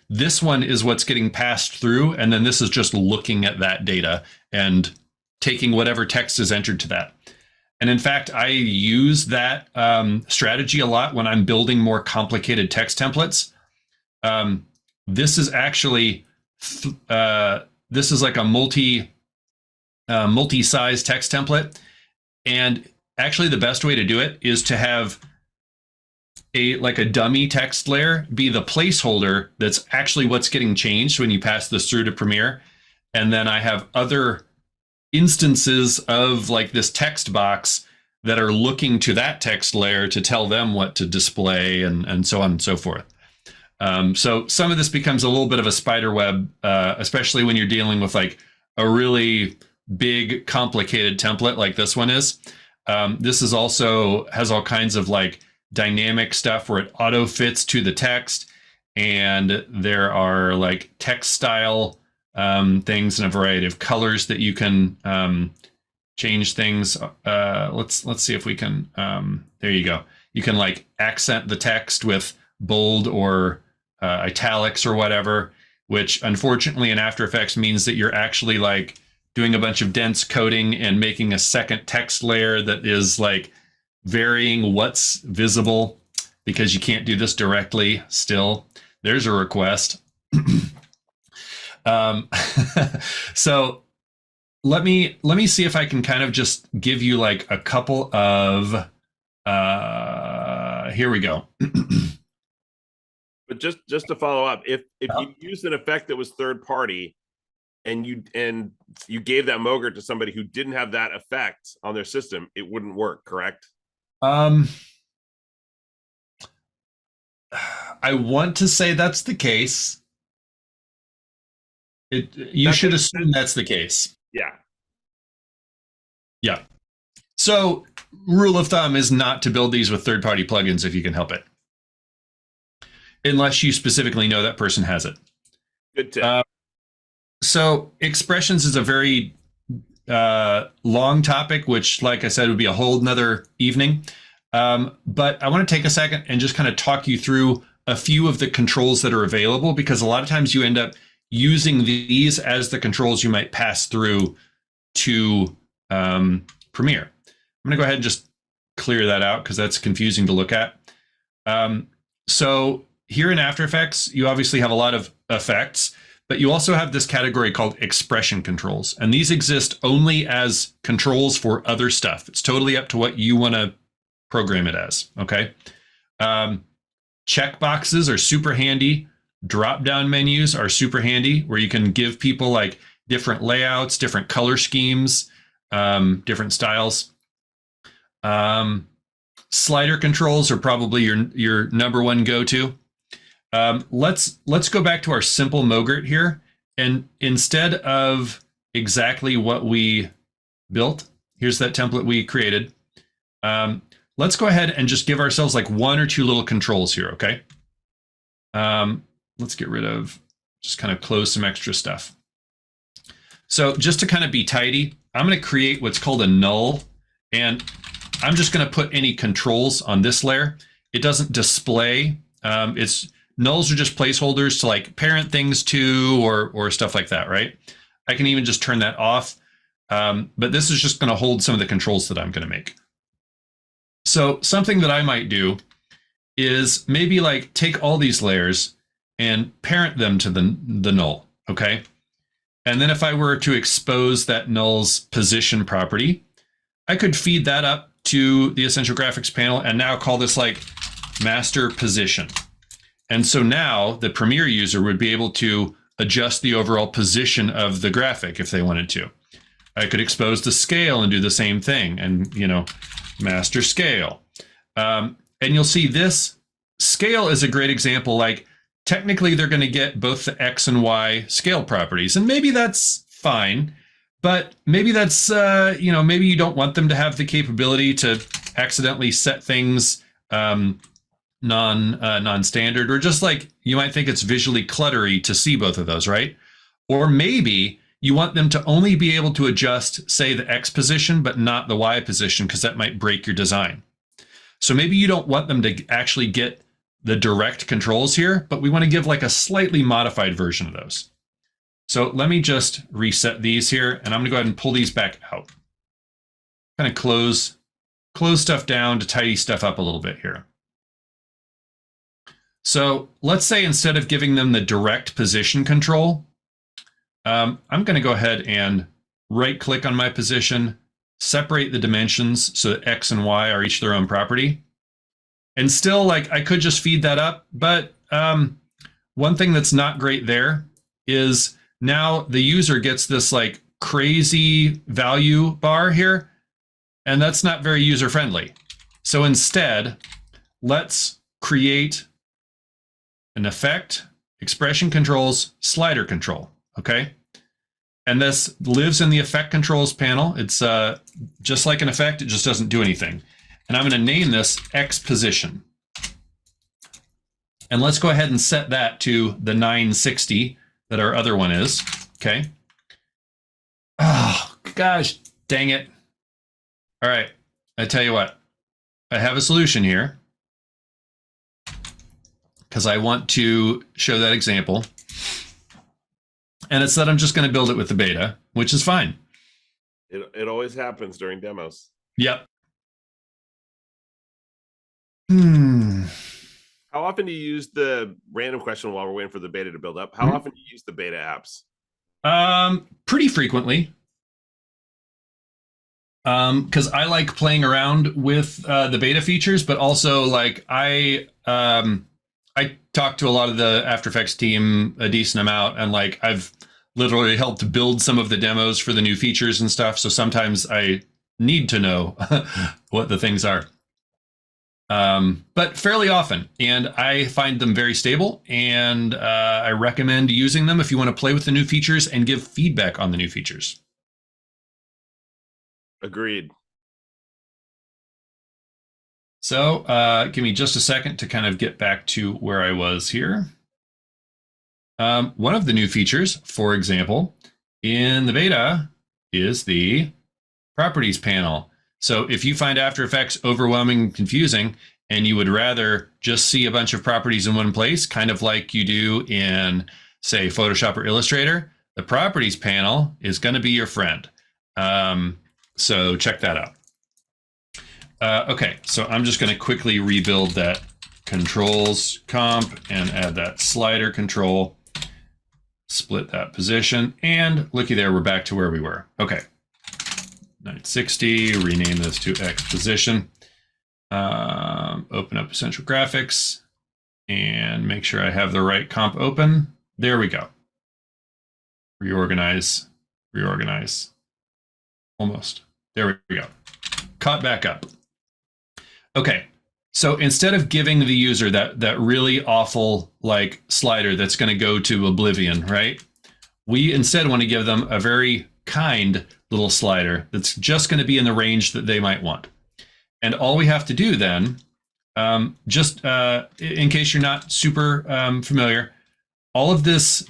this one is what's getting passed through. And then this is just looking at that data and taking whatever text is entered to that. And in fact, I use that strategy a lot when I'm building more complicated text templates. This is actually, this is like a multi-size text template. And actually the best way to do it is to have a dummy text layer be the placeholder that's actually what's getting changed when you pass this through to Premiere. And then I have other instances of like this text box that are looking to that text layer to tell them what to display and so on and so forth. So some of this becomes a little bit of a spider web, especially when you're dealing with like a really big complicated template like this one is. This is also has all kinds of like dynamic stuff where it auto fits to the text, and there are like text style things and a variety of colors that you can change things. Let's see if we can. There you go. You can like accent the text with bold or italics or whatever, which unfortunately in After Effects means that you're actually like doing a bunch of dense coding and making a second text layer that is like varying what's visible, because you can't do this directly still. There's a request. Um, so let me see if I can kind of just give you like a couple of here we go. But just to follow up, if you used an effect that was third party and you gave that Mogrt to somebody who didn't have that effect on their system, it wouldn't work, correct? I want to say that's the case. You should assume that's the case. Yeah. Yeah. So rule of thumb is not to build these with third-party plugins if you can help it. Unless you specifically know that person has it. Good tip. So expressions is a very long topic, which, like I said, would be a whole nother evening. But I want to take a second and just kind of talk you through a few of the controls that are available, because a lot of times you end up using these as the controls you might pass through to Premiere. I'm going to go ahead and just clear that out because that's confusing to look at. So here in After Effects, you obviously have a lot of effects, but you also have this category called expression controls. And these exist only as controls for other stuff. It's totally up to what you want to program it as, okay? Checkboxes are super handy. Drop-down menus are super handy, where you can give people like different layouts, different color schemes, different styles. Slider controls are probably your number one go-to. Let's go back to our simple Mogrt here, and instead of exactly what we built, here's that template we created. Let's go ahead and just give ourselves like one or two little controls here, okay? Let's get rid of, just kind of close some extra stuff. So just to kind of be tidy, I'm going to create what's called a null, and I'm just going to put any controls on this layer. It doesn't display. Nulls are just placeholders to like parent things to or stuff like that, right? I can even just turn that off. But this is just going to hold some of the controls that I'm going to make. So something that I might do is maybe like take all these layers and parent them to the null, okay? And then if I were to expose that null's position property, I could feed that up to the Essential Graphics panel and now call this like master position. And so now the Premiere user would be able to adjust the overall position of the graphic if they wanted to. I could expose the scale and do the same thing, and master scale. And you'll see this scale is a great example. Like technically they're going to get both the X and Y scale properties, and maybe that's fine, but maybe that's, maybe you don't want them to have the capability to accidentally set things non-standard, or just like you might think it's visually cluttery to see both of those, right? Or maybe you want them to only be able to adjust, say, the X position, but not the Y position, because that might break your design. So maybe you don't want them to actually get the direct controls here, but we want to give like a slightly modified version of those. So let me just reset these here, and I'm going to go ahead and pull these back out. Kind of close stuff down to tidy stuff up a little bit here. So let's say instead of giving them the direct position control, I'm going to go ahead and right-click on my position, separate the dimensions so that X and Y are each their own property. And still, like, I could just feed that up, but one thing that's not great there is now the user gets this like crazy value bar here, and that's not very user-friendly. So instead, let's create an effect, expression controls, slider control, okay? And this lives in the effect controls panel. It's just like an effect, it just doesn't do anything. And I'm going to name this X position. And let's go ahead and set that to the 960 that our other one is, okay? Oh, gosh, dang it. All right, I tell you what, I have a solution here, because I want to show that example. And it's that I'm just going to build it with the beta, which is fine. It always happens during demos. Yep. How often do you use the random question while we're waiting for the beta to build up? How often do you use the beta apps? Pretty frequently. Because I like playing around with the beta features, but also like I talk to a lot of the After Effects team a decent amount, and like I've literally helped build some of the demos for the new features and stuff. So sometimes I need to know what the things are. But fairly often, and I find them very stable, and I recommend using them if you want to play with the new features and give feedback on the new features. Agreed. So give me just a second to kind of get back to where I was here. One of the new features, for example, in the beta is the properties panel. So if you find After Effects overwhelming and confusing, and you would rather just see a bunch of properties in one place, kind of like you do in, say, Photoshop or Illustrator, the properties panel is going to be your friend. So check that out. Okay, so I'm just going to quickly rebuild that controls comp and add that slider control, split that position, and looky there, we're back to where we were. Okay, 960, rename this to X position, open up Essential Graphics, and make sure I have the right comp open. There we go. Reorganize, reorganize. Almost. There we go. Caught back up. Okay, so instead of giving the user that really awful like slider that's going to go to oblivion, right? We instead want to give them a very kind little slider that's just going to be in the range that they might want. And all we have to do then, just in case you're not super familiar, all of this,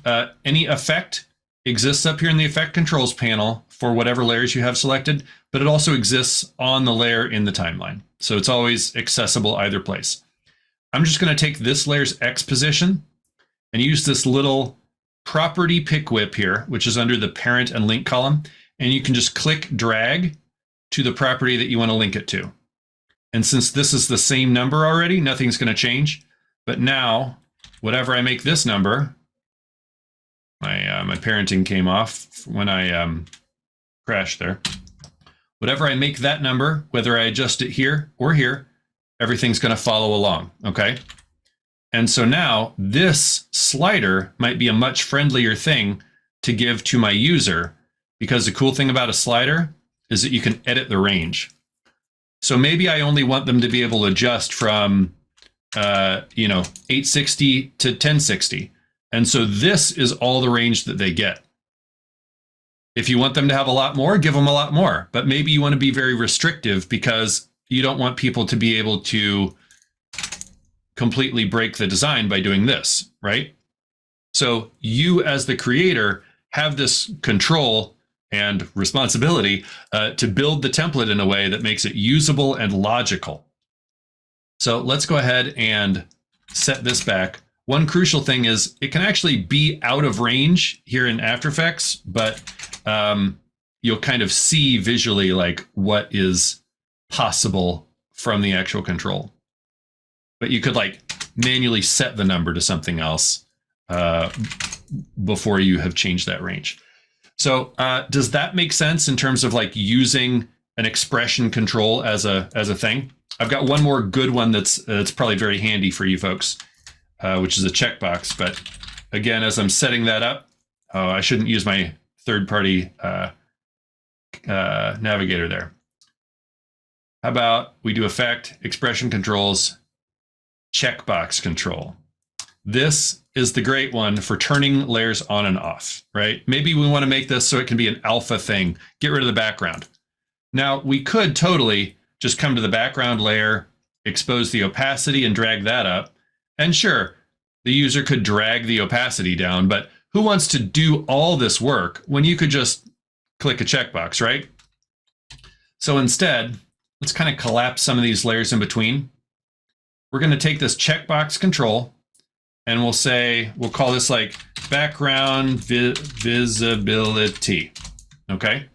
any effect exists up here in the effect controls panel for whatever layers you have selected, but it also exists on the layer in the timeline. So it's always accessible either place. I'm just going to take this layer's X position and use this little property pick whip here, which is under the parent and link column. And you can just click drag to the property that you want to link it to. And since this is the same number already, nothing's going to change. But now, whatever I make this number, my parenting came off when I crashed there. Whatever I make that number, whether I adjust it here or here, everything's going to follow along, okay? And so now this slider might be a much friendlier thing to give to my user, because the cool thing about a slider is that you can edit the range. So maybe I only want them to be able to adjust from 860 to 1060. And so this is all the range that they get. If you want them to have a lot more, give them a lot more. But maybe you want to be very restrictive because you don't want people to be able to completely break the design by doing this, right? So you as the creator have this control and responsibility to build the template in a way that makes it usable and logical. So let's go ahead and set this back. One crucial thing is it can actually be out of range here in After Effects, but you'll kind of see visually like what is possible from the actual control. But you could like manually set the number to something else before you have changed that range. So does that make sense in terms of like using an expression control as a thing? I've got one more good one that's probably very handy for you folks, which is a checkbox. But again, as I'm setting that up, I shouldn't use my third-party navigator there. How about we do effect, expression controls, checkbox control. This is the great one for turning layers on and off, right? Maybe we want to make this so it can be an alpha thing. Get rid of the background. Now, we could totally just come to the background layer, expose the opacity and drag that up. And sure, the user could drag the opacity down, but who wants to do all this work when you could just click a checkbox, right? So instead, let's kind of collapse some of these layers in between. We're going to take this checkbox control and we'll call this like background visibility. Okay.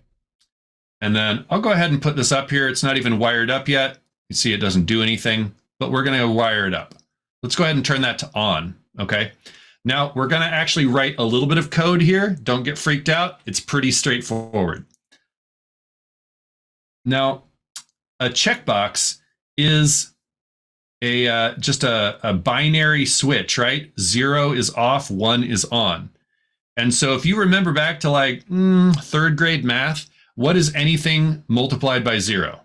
And then I'll go ahead and put this up here. It's not even wired up yet. You see it doesn't do anything, but we're going to wire it up. Let's go ahead and turn that to on. Okay. Now we're going to actually write a little bit of code here. Don't get freaked out. It's pretty straightforward. Now, a checkbox is just a binary switch, right? 0 is off, 1 is on. And so if you remember back to like third grade math, what is anything multiplied by 0?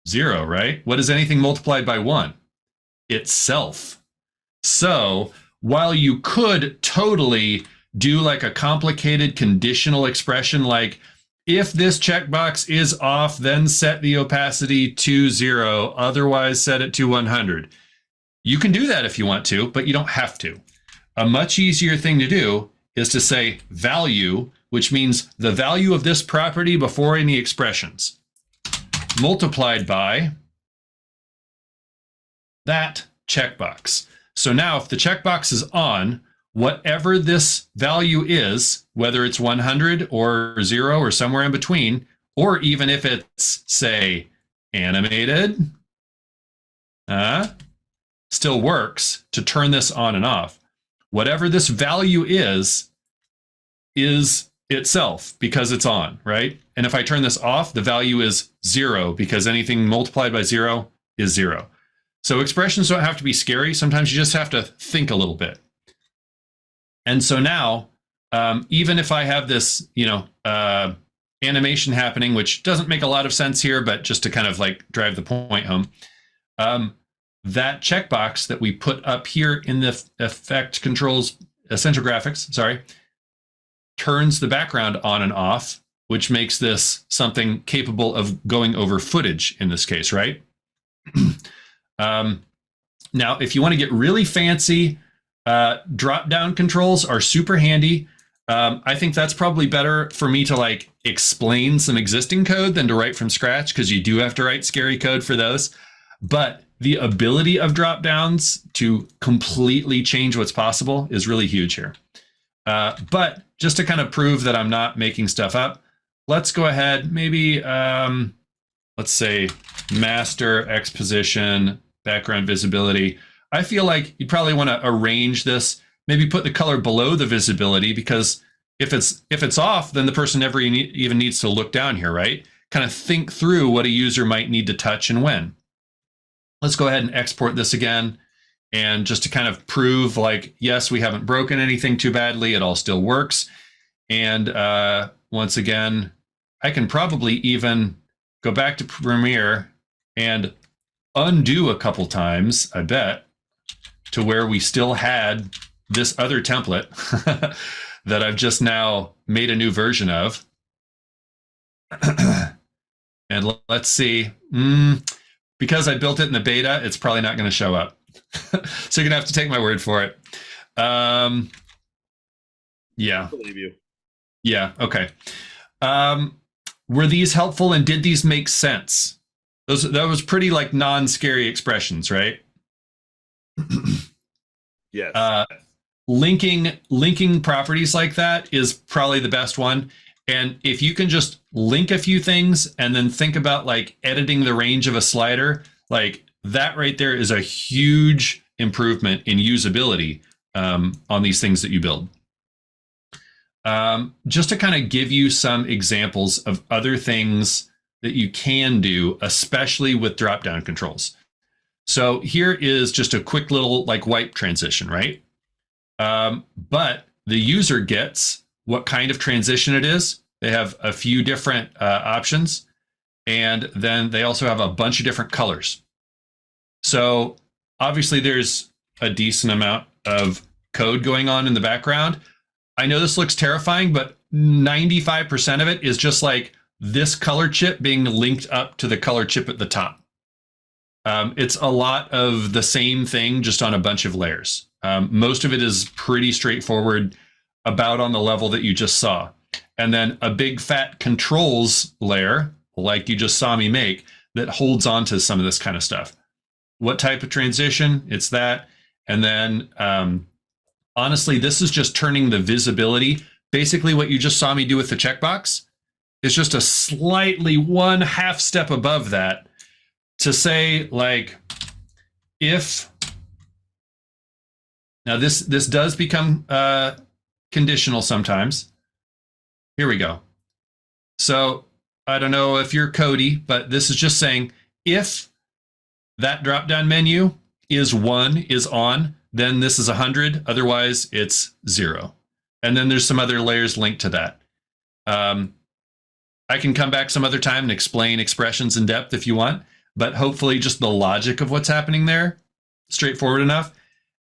0, right? What is anything multiplied by 1? Itself. So while you could totally do like a complicated conditional expression like, if this checkbox is off, then set the opacity to 0, otherwise set it to 100. You can do that if you want to, but you don't have to. A much easier thing to do is to say value, which means the value of this property before any expressions, multiplied by that checkbox. So now if the checkbox is on, whatever this value is, whether it's 100 or 0 or somewhere in between, or even if it's, say, animated, still works to turn this on and off. Whatever this value is itself because it's on, right? And if I turn this off, the value is 0 because anything multiplied by 0 is 0. So expressions don't have to be scary. Sometimes you just have to think a little bit. And so now, even if I have this, animation happening, which doesn't make a lot of sense here, but just to kind of like drive the point home, that checkbox that we put up here in the effect controls, essential graphics, turns the background on and off, which makes this something capable of going over footage in this case, right? Now, if you want to get really fancy, drop-down controls are super handy. I think that's probably better for me to like explain some existing code than to write from scratch, because you do have to write scary code for those. But the ability of drop-downs to completely change what's possible is really huge here. But just to kind of prove that I'm not making stuff up, let's go ahead, maybe, let's say master exposition, background visibility. I feel like you probably want to arrange this, maybe put the color below the visibility, because if it's off, then the person never even needs to look down here, right? Kind of think through what a user might need to touch and when. Let's go ahead and export this again. And just to kind of prove like, yes, we haven't broken anything too badly. It all still works. And once again, I can probably even go back to Premiere and undo a couple times, I bet, to where we still had this other template that I've just now made a new version of. And let's see, because I built it in the beta, it's probably not going to show up. So you're gonna have to take my word for it. Yeah. I believe you. Yeah. Okay. Were these helpful and did these make sense? That was pretty like non-scary expressions, right? Yes. Linking properties like that is probably the best one. And if you can just link a few things and then think about like editing the range of a slider, like that right there is a huge improvement in usability on these things that you build. Just to kind of give you some examples of other things that you can do, especially with drop-down controls. So here is just a quick little like wipe transition, right? But the user gets what kind of transition it is. They have a few different options, and then they also have a bunch of different colors. So obviously there's a decent amount of code going on in the background. I know this looks terrifying, but 95% of it is just like this color chip being linked up to the color chip at the top. It's a lot of the same thing, just on a bunch of layers. Most of it is pretty straightforward, about on the level that you just saw. And then a big fat controls layer, like you just saw me make, that holds on to some of this kind of stuff. What type of transition? It's that. And then, honestly, this is just turning the visibility. Basically, what you just saw me do with the checkbox is just a slightly 1/2 step above that to say, like, if Now this does become conditional sometimes. Here we go. So I don't know if you're Cody, but this is just saying if that drop-down menu is on, then this is 100. Otherwise, it's 0. And then there's some other layers linked to that. I can come back some other time and explain expressions in depth if you want, but hopefully just the logic of what's happening there, straightforward enough.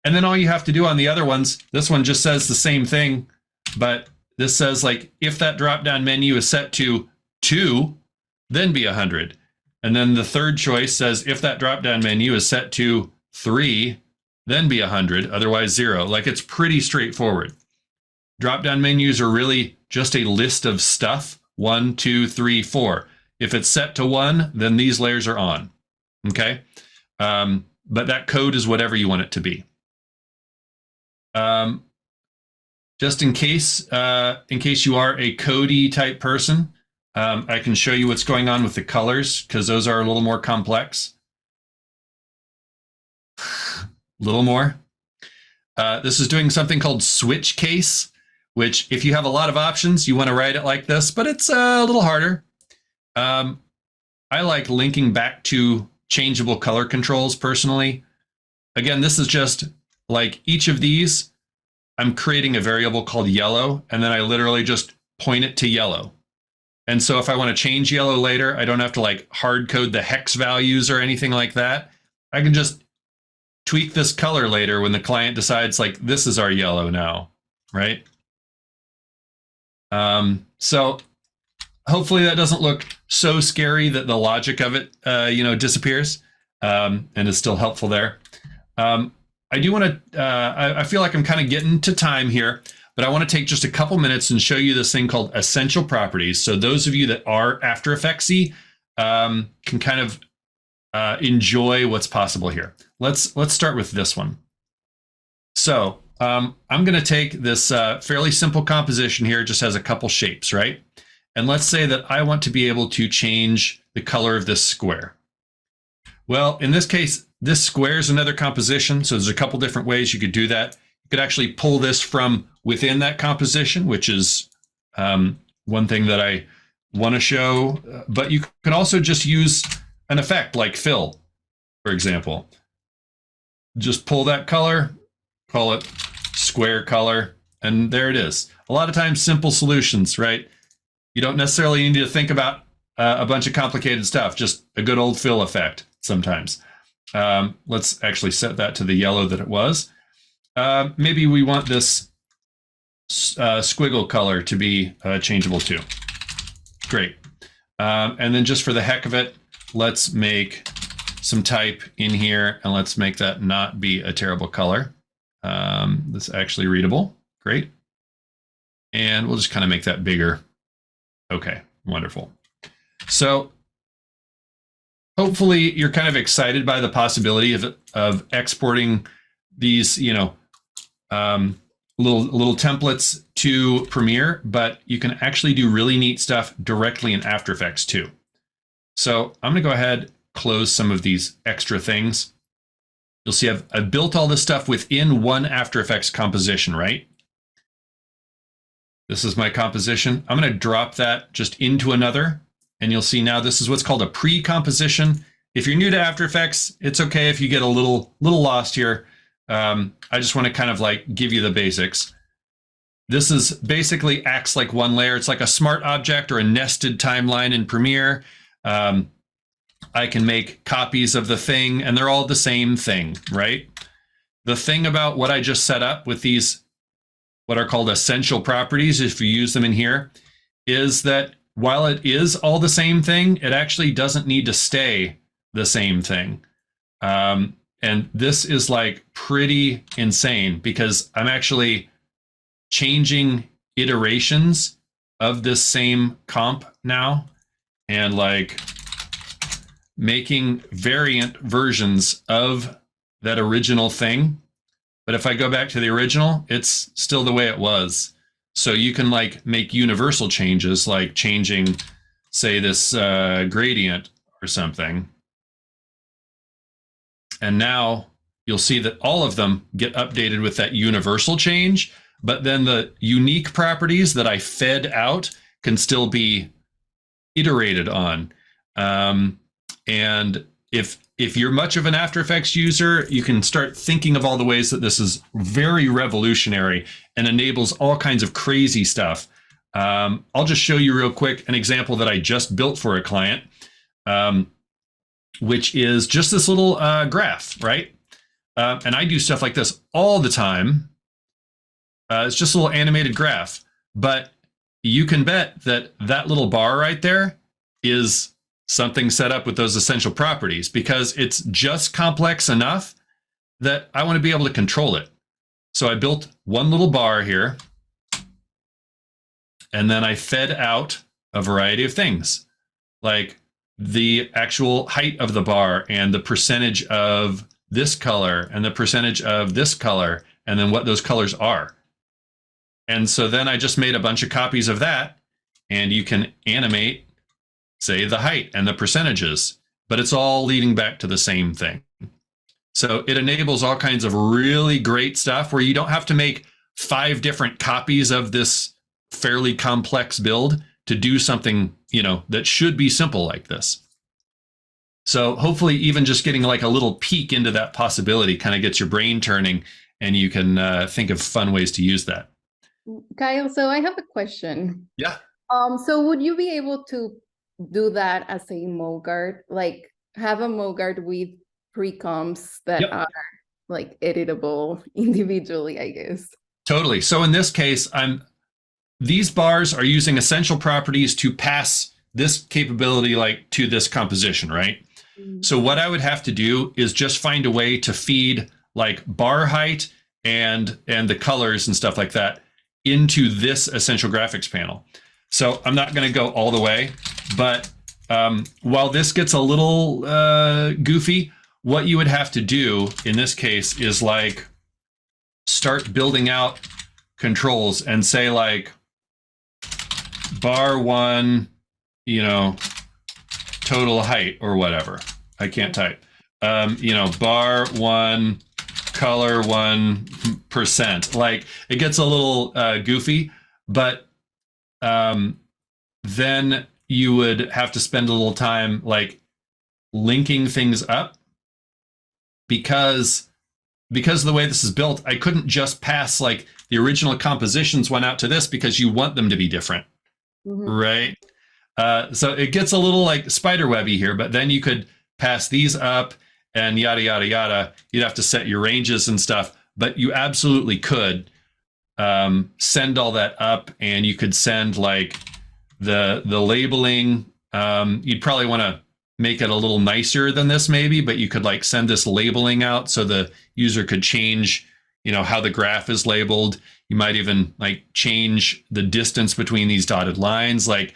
And then all you have to do on the other ones, this one just says the same thing, but this says like, if that drop-down menu is set to 2, then be 100. And then the third choice says, if that drop-down menu is set to 3, then be 100, otherwise 0. Like, it's pretty straightforward. Drop-down menus are really just a list of stuff, 1, 2, 3, 4. If it's set to 1, then these layers are on, okay? But that code is whatever you want it to be. Just in case you are a Cody type person, I can show you what's going on with the colors, because those are a little more complex. A little more. This is doing something called switch case, which if you have a lot of options, you want to write it like this, but it's a little harder. I like linking back to changeable color controls personally. Again, this is just like each of these, I'm creating a variable called yellow, and then I literally just point it to yellow. And so if I want to change yellow later, I don't have to like hard code the hex values or anything like that. I can just tweak this color later when the client decides like, this is our yellow now, right? So hopefully that doesn't look so scary that the logic of it, disappears, and is still helpful there. I do want to, I feel like I'm kind of getting to time here, but I want to take just a couple minutes and show you this thing called essential properties. So those of you that are After Effectsy can kind of enjoy what's possible here. Let's start with this one. So I'm going to take this fairly simple composition here. It just has a couple shapes, right? And let's say that I want to be able to change the color of this square. Well, in this case, this square is another composition. So there's a couple different ways you could do that. You could actually pull this from within that composition, which is one thing that I want to show. But you can also just use an effect like fill, for example. Just pull that color, call it square color, and there it is. A lot of times, simple solutions, right? You don't necessarily need to think about a bunch of complicated stuff, just a good old fill effect sometimes. Let's actually set that to the yellow that it was. Maybe we want this squiggle color to be changeable too. Great. And then just for the heck of it, let's make some type in here, and let's make that not be a terrible color. That's actually readable. Great. And we'll just kind of make that bigger. Okay, wonderful. So hopefully you're kind of excited by the possibility of exporting these, little templates to Premiere, but you can actually do really neat stuff directly in After Effects too. So I'm going to go ahead, close some of these extra things. You'll see I've built all this stuff within one After Effects composition, right? This is my composition. I'm going to drop that just into another, and you'll see now this is what's called a pre-composition. If you're new to After Effects, it's okay if you get a little lost here. I just want to kind of like give you the basics. This is basically acts like one layer. It's like a smart object or a nested timeline in Premiere. I can make copies of the thing, and they're all the same thing, right? The thing about what I just set up with these, what are called essential properties, if you use them in here, is that while it is all the same thing, it actually doesn't need to stay the same thing. And this is like pretty insane because I'm actually changing iterations of this same comp now and like making variant versions of that original thing. But if I go back to the original, it's still the way it was. So you can like make universal changes, like changing, say, this gradient or something. And now you'll see that all of them get updated with that universal change, but then the unique properties that I fed out can still be iterated on. And if you're much of an After Effects user, you can start thinking of all the ways that this is very revolutionary and enables all kinds of crazy stuff. I'll just show you real quick an example that I just built for a client, which is just this little graph, right? And I do stuff like this all the time. It's just a little animated graph, but you can bet that that little bar right there is something set up with those essential properties, because it's just complex enough that I want to be able to control it. So I built one little bar here, and then I fed out a variety of things, like the actual height of the bar and the percentage of this color and the percentage of this color, and then what those colors are. And so then I just made a bunch of copies of that, and you can animate, say, the height and the percentages, but it's all leading back to the same thing. So it enables all kinds of really great stuff where you don't have to make 5 different copies of this fairly complex build to do something, you know, that should be simple like this. So hopefully even just getting like a little peek into that possibility kind of gets your brain turning, and you can think of fun ways to use that. Kyle, so I have a question. Yeah. So would you be able to do that as a Mogart, like have a Mogart with pre-comps that Yep. are like editable individually, I guess? Totally. So in this case, these bars are using essential properties to pass this capability like to this composition, right? So what I would have to do is just find a way to feed like bar height and the colors and stuff like that into this essential graphics panel. So I'm not going to go all the way, but while this gets a little goofy, what you would have to do in this case is like start building out controls and say like bar 1, you know, total height or whatever. I can't type. You know, bar 1, color 1%. Like it gets a little goofy, but then you would have to spend a little time like linking things up, because of the way this is built, I couldn't just pass like the original compositions went out to this because you want them to be different, right? So it gets a little like spiderwebby here, but then you could pass these up and yada, yada, yada. You'd have to set your ranges and stuff, but you absolutely could send all that up, and you could send like the labeling. You'd probably want to make it a little nicer than this maybe, but you could like send this labeling out so the user could change, you know, how the graph is labeled. You might even like change the distance between these dotted lines. Like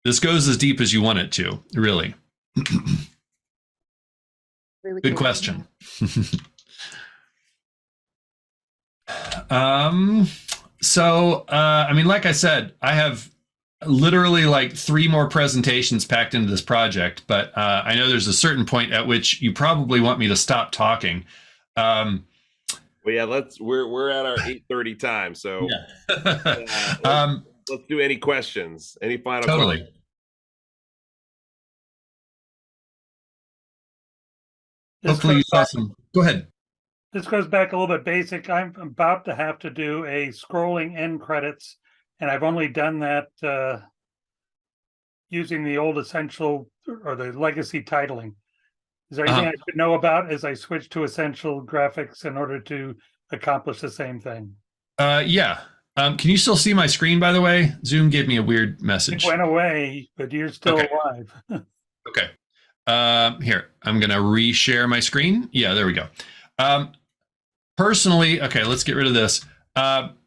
this goes as deep as you want it to, really. Really Good cool. question. So, I mean, like I said, I have literally like 3 more presentations packed into this project, but I know there's a certain point at which you probably want me to stop talking. Well, yeah, we're at our 8:30 time, so Yeah. let's do any questions. Any final Totally. questions? Hopefully you saw some. Go ahead. This goes back a little bit basic. I'm about to have to do a scrolling end credits, and I've only done that using the old essential or the legacy titling. Is there anything I should know about as I switch to essential graphics in order to accomplish the same thing? Yeah. Can you still see my screen, by the way? Zoom gave me a weird It message. went away, but you're still Okay. alive. Okay. Here, I'm going to reshare my screen. Yeah, there we go. Personally, okay, let's get rid of this. I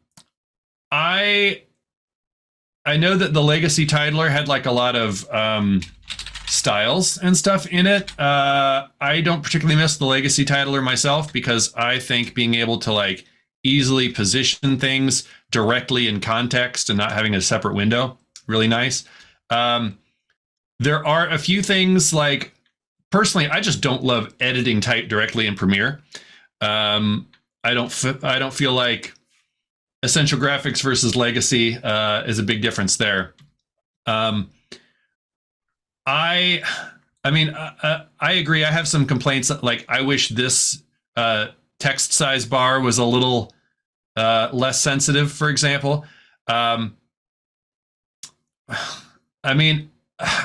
know that the legacy titler had like a lot of styles and stuff in it. I don't particularly miss the legacy titler myself, because I think being able to like easily position things directly in context and not having a separate window, really nice. There are a few things like personally, I just don't love editing type directly in Premiere. I don't feel like Essential Graphics versus Legacy is a big difference there. I agree. I have some complaints. Like, I wish this text size bar was a little less sensitive, for example. I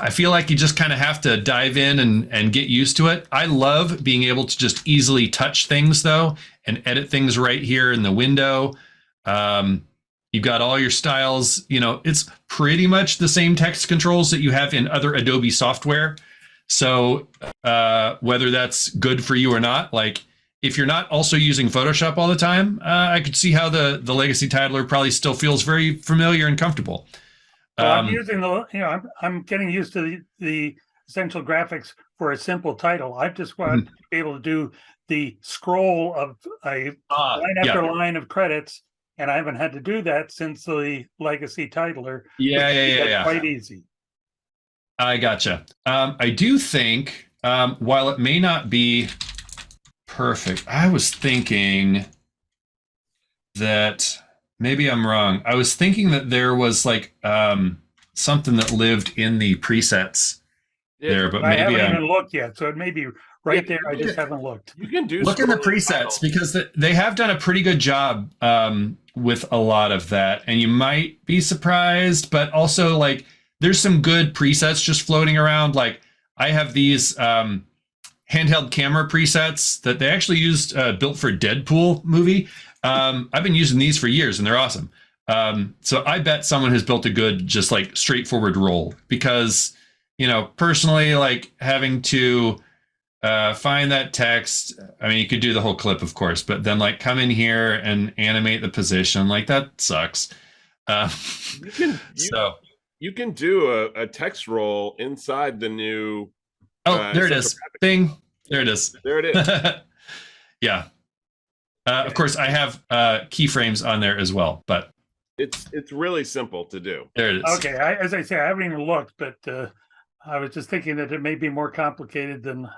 feel like you just kind of have to dive in and get used to it. I love being able to just easily touch things, though, and edit things right here in the window. You've got all your styles. It's pretty much the same text controls that you have in other Adobe software. So whether that's good for you or not, like, if you're not also using Photoshop all the time, I could see how the Legacy titler probably still feels very familiar and comfortable. Well, I'm using I'm getting used to the Essential Graphics for a simple title. I just want to be able to do the scroll of a line after line of credits, and I haven't had to do that since the Legacy titler. Yeah. Quite easy. I gotcha. I do think, while it may not be perfect, I was thinking that maybe I'm wrong. I was thinking that there was like something that lived in the presets there, but maybe I haven't even looked yet, so it may be right there. I just haven't looked. You can look in the presets because they have done a pretty good job with a lot of that, and you might be surprised, but also like there's some good presets just floating around. Like, I have these handheld camera presets that they actually used built for Deadpool movie. I've been using these for years and they're awesome. So I bet someone has built a good, just like straightforward roll, because, personally, like having to find that text. I mean, you could do the whole clip, of course, but then like come in here and animate the position, like that sucks. You can do a text roll inside the new. There it is. Bing. There it is. There it is. Yeah. Of course, I have keyframes on there as well, but it's really simple to do. There it is. Okay, as I say, I haven't even looked, but I was just thinking that it may be more complicated than.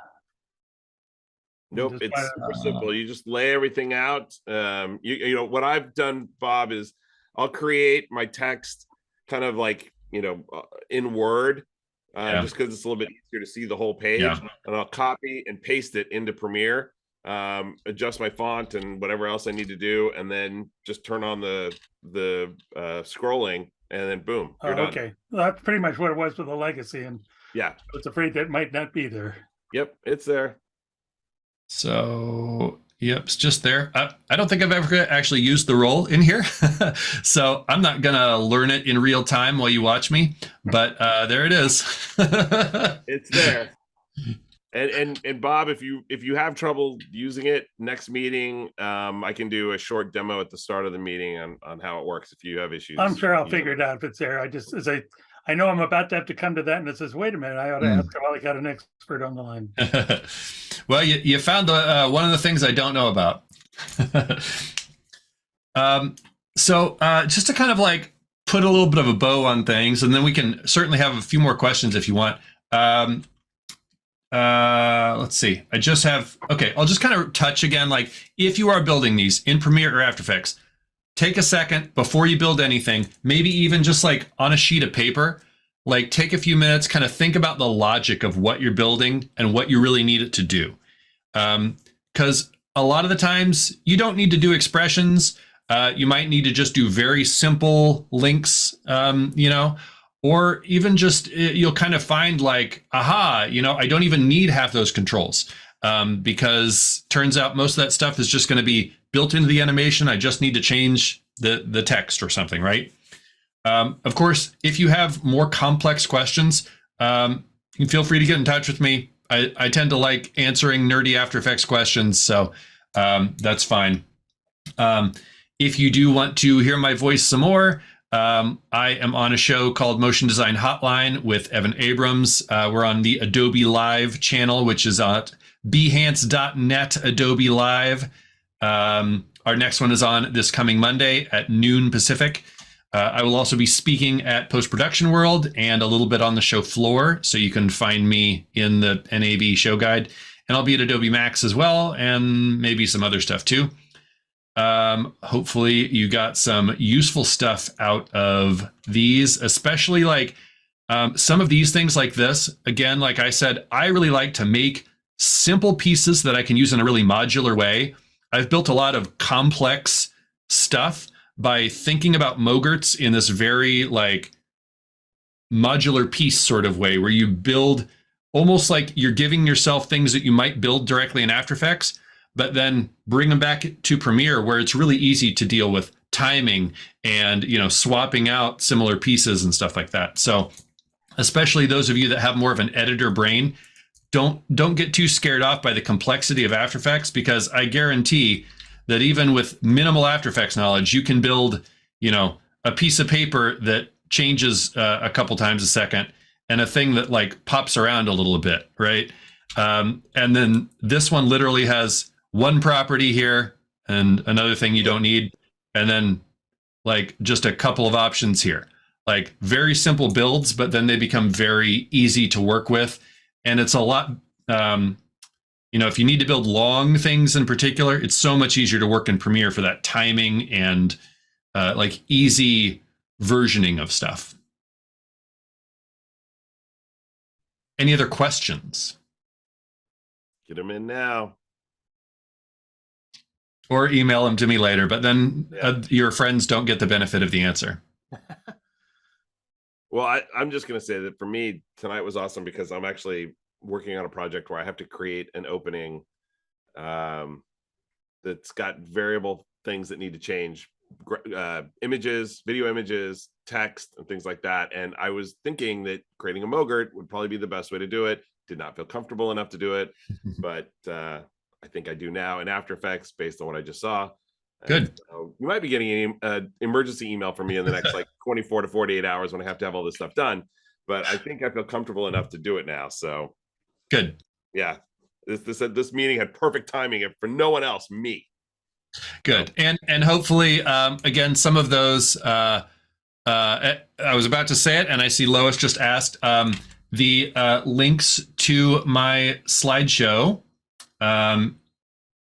Nope, it's super simple. You just lay everything out. What I've done, Bob, is I'll create my text kind of like in Word. Just because it's a little bit easier to see the whole page, and I'll copy and paste it into Premiere, adjust my font and whatever else I need to do, and then just turn on the scrolling, and then boom, you're done. Okay, well, that's pretty much what it was with the Legacy, and yeah, I was afraid that might not be there. Yep, it's there. So yep, it's just there. I don't think I've ever actually used the roll in here, so I'm not gonna learn it in real time while you watch me. But there it is. It's there. And Bob, if you have trouble using it, next meeting, I can do a short demo at the start of the meeting on how it works. If you have issues, I'm sure I'll figure it out if it's there. I know I'm about to have to come to that, and it says, "Wait a minute, I ought to ask while I got an expert on the line." Well, you found one of the things I don't know about. So just to kind of like put a little bit of a bow on things, and then we can certainly have a few more questions if you want. Let's see. I'll just kind of touch again. Like, if you are building these in Premiere or After Effects, take a second before you build anything, maybe even just like on a sheet of paper, like take a few minutes, kind of think about the logic of what you're building and what you really need it to do. Because a lot of the times you don't need to do expressions. You might need to just do very simple links, or even just you'll kind of find like, aha, I don't even need half those controls, because turns out most of that stuff is just going to be built into the animation. I just need to change the text or something, right? Of course, if you have more complex questions, you can feel free to get in touch with me. I tend to like answering nerdy After Effects questions, so that's fine. If you do want to hear my voice some more, I am on a show called Motion Design Hotline with Evan Abrams. We're on the Adobe Live channel, which is at behance.net Adobe Live. Our next one is on this coming Monday at noon Pacific. I will also be speaking at Post Production World and a little bit on the show floor, so you can find me in the NAB show guide. And I'll be at Adobe Max as well, and maybe some other stuff too. Hopefully you got some useful stuff out of these, especially like some of these things like this. Again, like I said, I really like to make simple pieces that I can use in a really modular way. I've built a lot of complex stuff by thinking about Mogrts in this very like modular piece sort of way, where you build almost like you're giving yourself things that you might build directly in After Effects, but then bring them back to Premiere, where it's really easy to deal with timing and, you know, swapping out similar pieces and stuff like that. So especially those of you that have more of an editor brain, don't get too scared off by the complexity of After Effects, because I guarantee that even with minimal After Effects knowledge, you can build, you know, a piece of paper that changes a couple times a second, and a thing that like pops around a little bit, right? And then this one literally has one property here and another thing you don't need, and then like just a couple of options here. Like very simple builds, but then they become very easy to work with. And it's a lot, you know, if you need to build long things in particular, it's so much easier to work in Premiere for that timing and like easy versioning of stuff. Any other questions? Get them in now. Or email them to me later, but then your friends don't get the benefit of the answer. Well, I'm just going to say that for me, tonight was awesome because I'm actually working on a project where I have to create an opening that's got variable things that need to change, images, video images, text, and things like that. And I was thinking that creating a Mogrt would probably be the best way to do it. Did not feel comfortable enough to do it, but I think I do now in After Effects based on what I just saw. Good. So you might be getting an emergency email from me in the next like 24 to 48 hours when I have to have all this stuff done. But I think I feel comfortable enough to do it now. So good. Yeah, this meeting had perfect timing for no one else, me. Good. And hopefully, again, some of those, I was about to say it, and I see Lois just asked, the links to my slideshow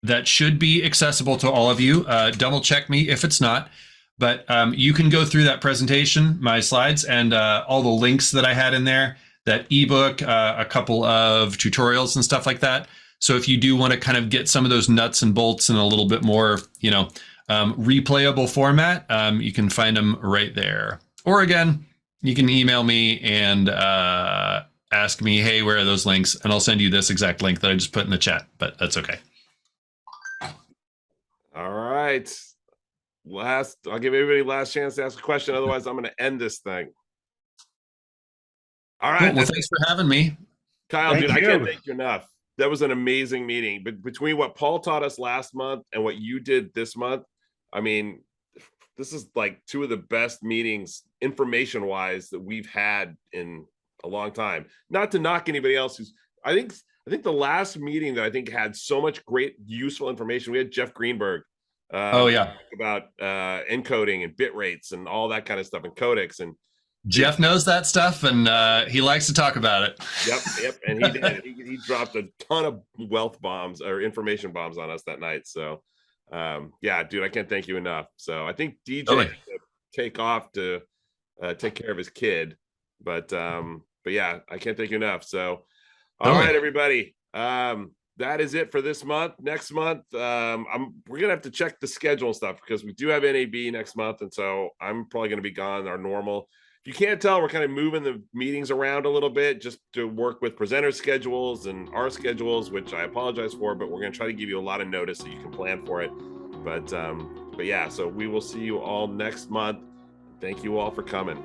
that should be accessible to all of you. Double check me if it's not, but you can go through that presentation, my slides, and all the links that I had in there, that ebook, a couple of tutorials and stuff like that. So if you do want to kind of get some of those nuts and bolts in a little bit more, you know, replayable format, you can find them right there. Or again, you can email me and ask me, hey, where are those links? And I'll send you this exact link that I just put in the chat, but that's okay. All right. I'll give everybody last chance to ask a question. Otherwise, I'm going to end this thing. All right. Cool. Well, thanks for having me. Kyle, dude, I can't thank you enough. That was an amazing meeting. But between what Paul taught us last month and what you did this month, I mean, this is like two of the best meetings information-wise that we've had in a long time. Not to knock anybody else who's, I think the last meeting that I think had so much great useful information, we had Jeff Greenberg. About encoding and bit rates and all that kind of stuff and codecs, and Jeff knows that stuff, and he likes to talk about it. Yep, and he did. He dropped a ton of wealth bombs or information bombs on us that night. So, yeah, dude, I can't thank you enough. So I think DJ had to take off to take care of his kid, but yeah, I can't thank you enough. So, all right, everybody, that is it for this month. Next month, we're gonna have to check the schedule and stuff because we do have NAB next month, and so I'm probably gonna be gone. Our normal. You can't tell, we're kind of moving the meetings around a little bit just to work with presenter schedules and our schedules, which I apologize for, but we're going to try to give you a lot of notice so you can plan for it. But yeah, so we will see you all next month. Thank you all for coming.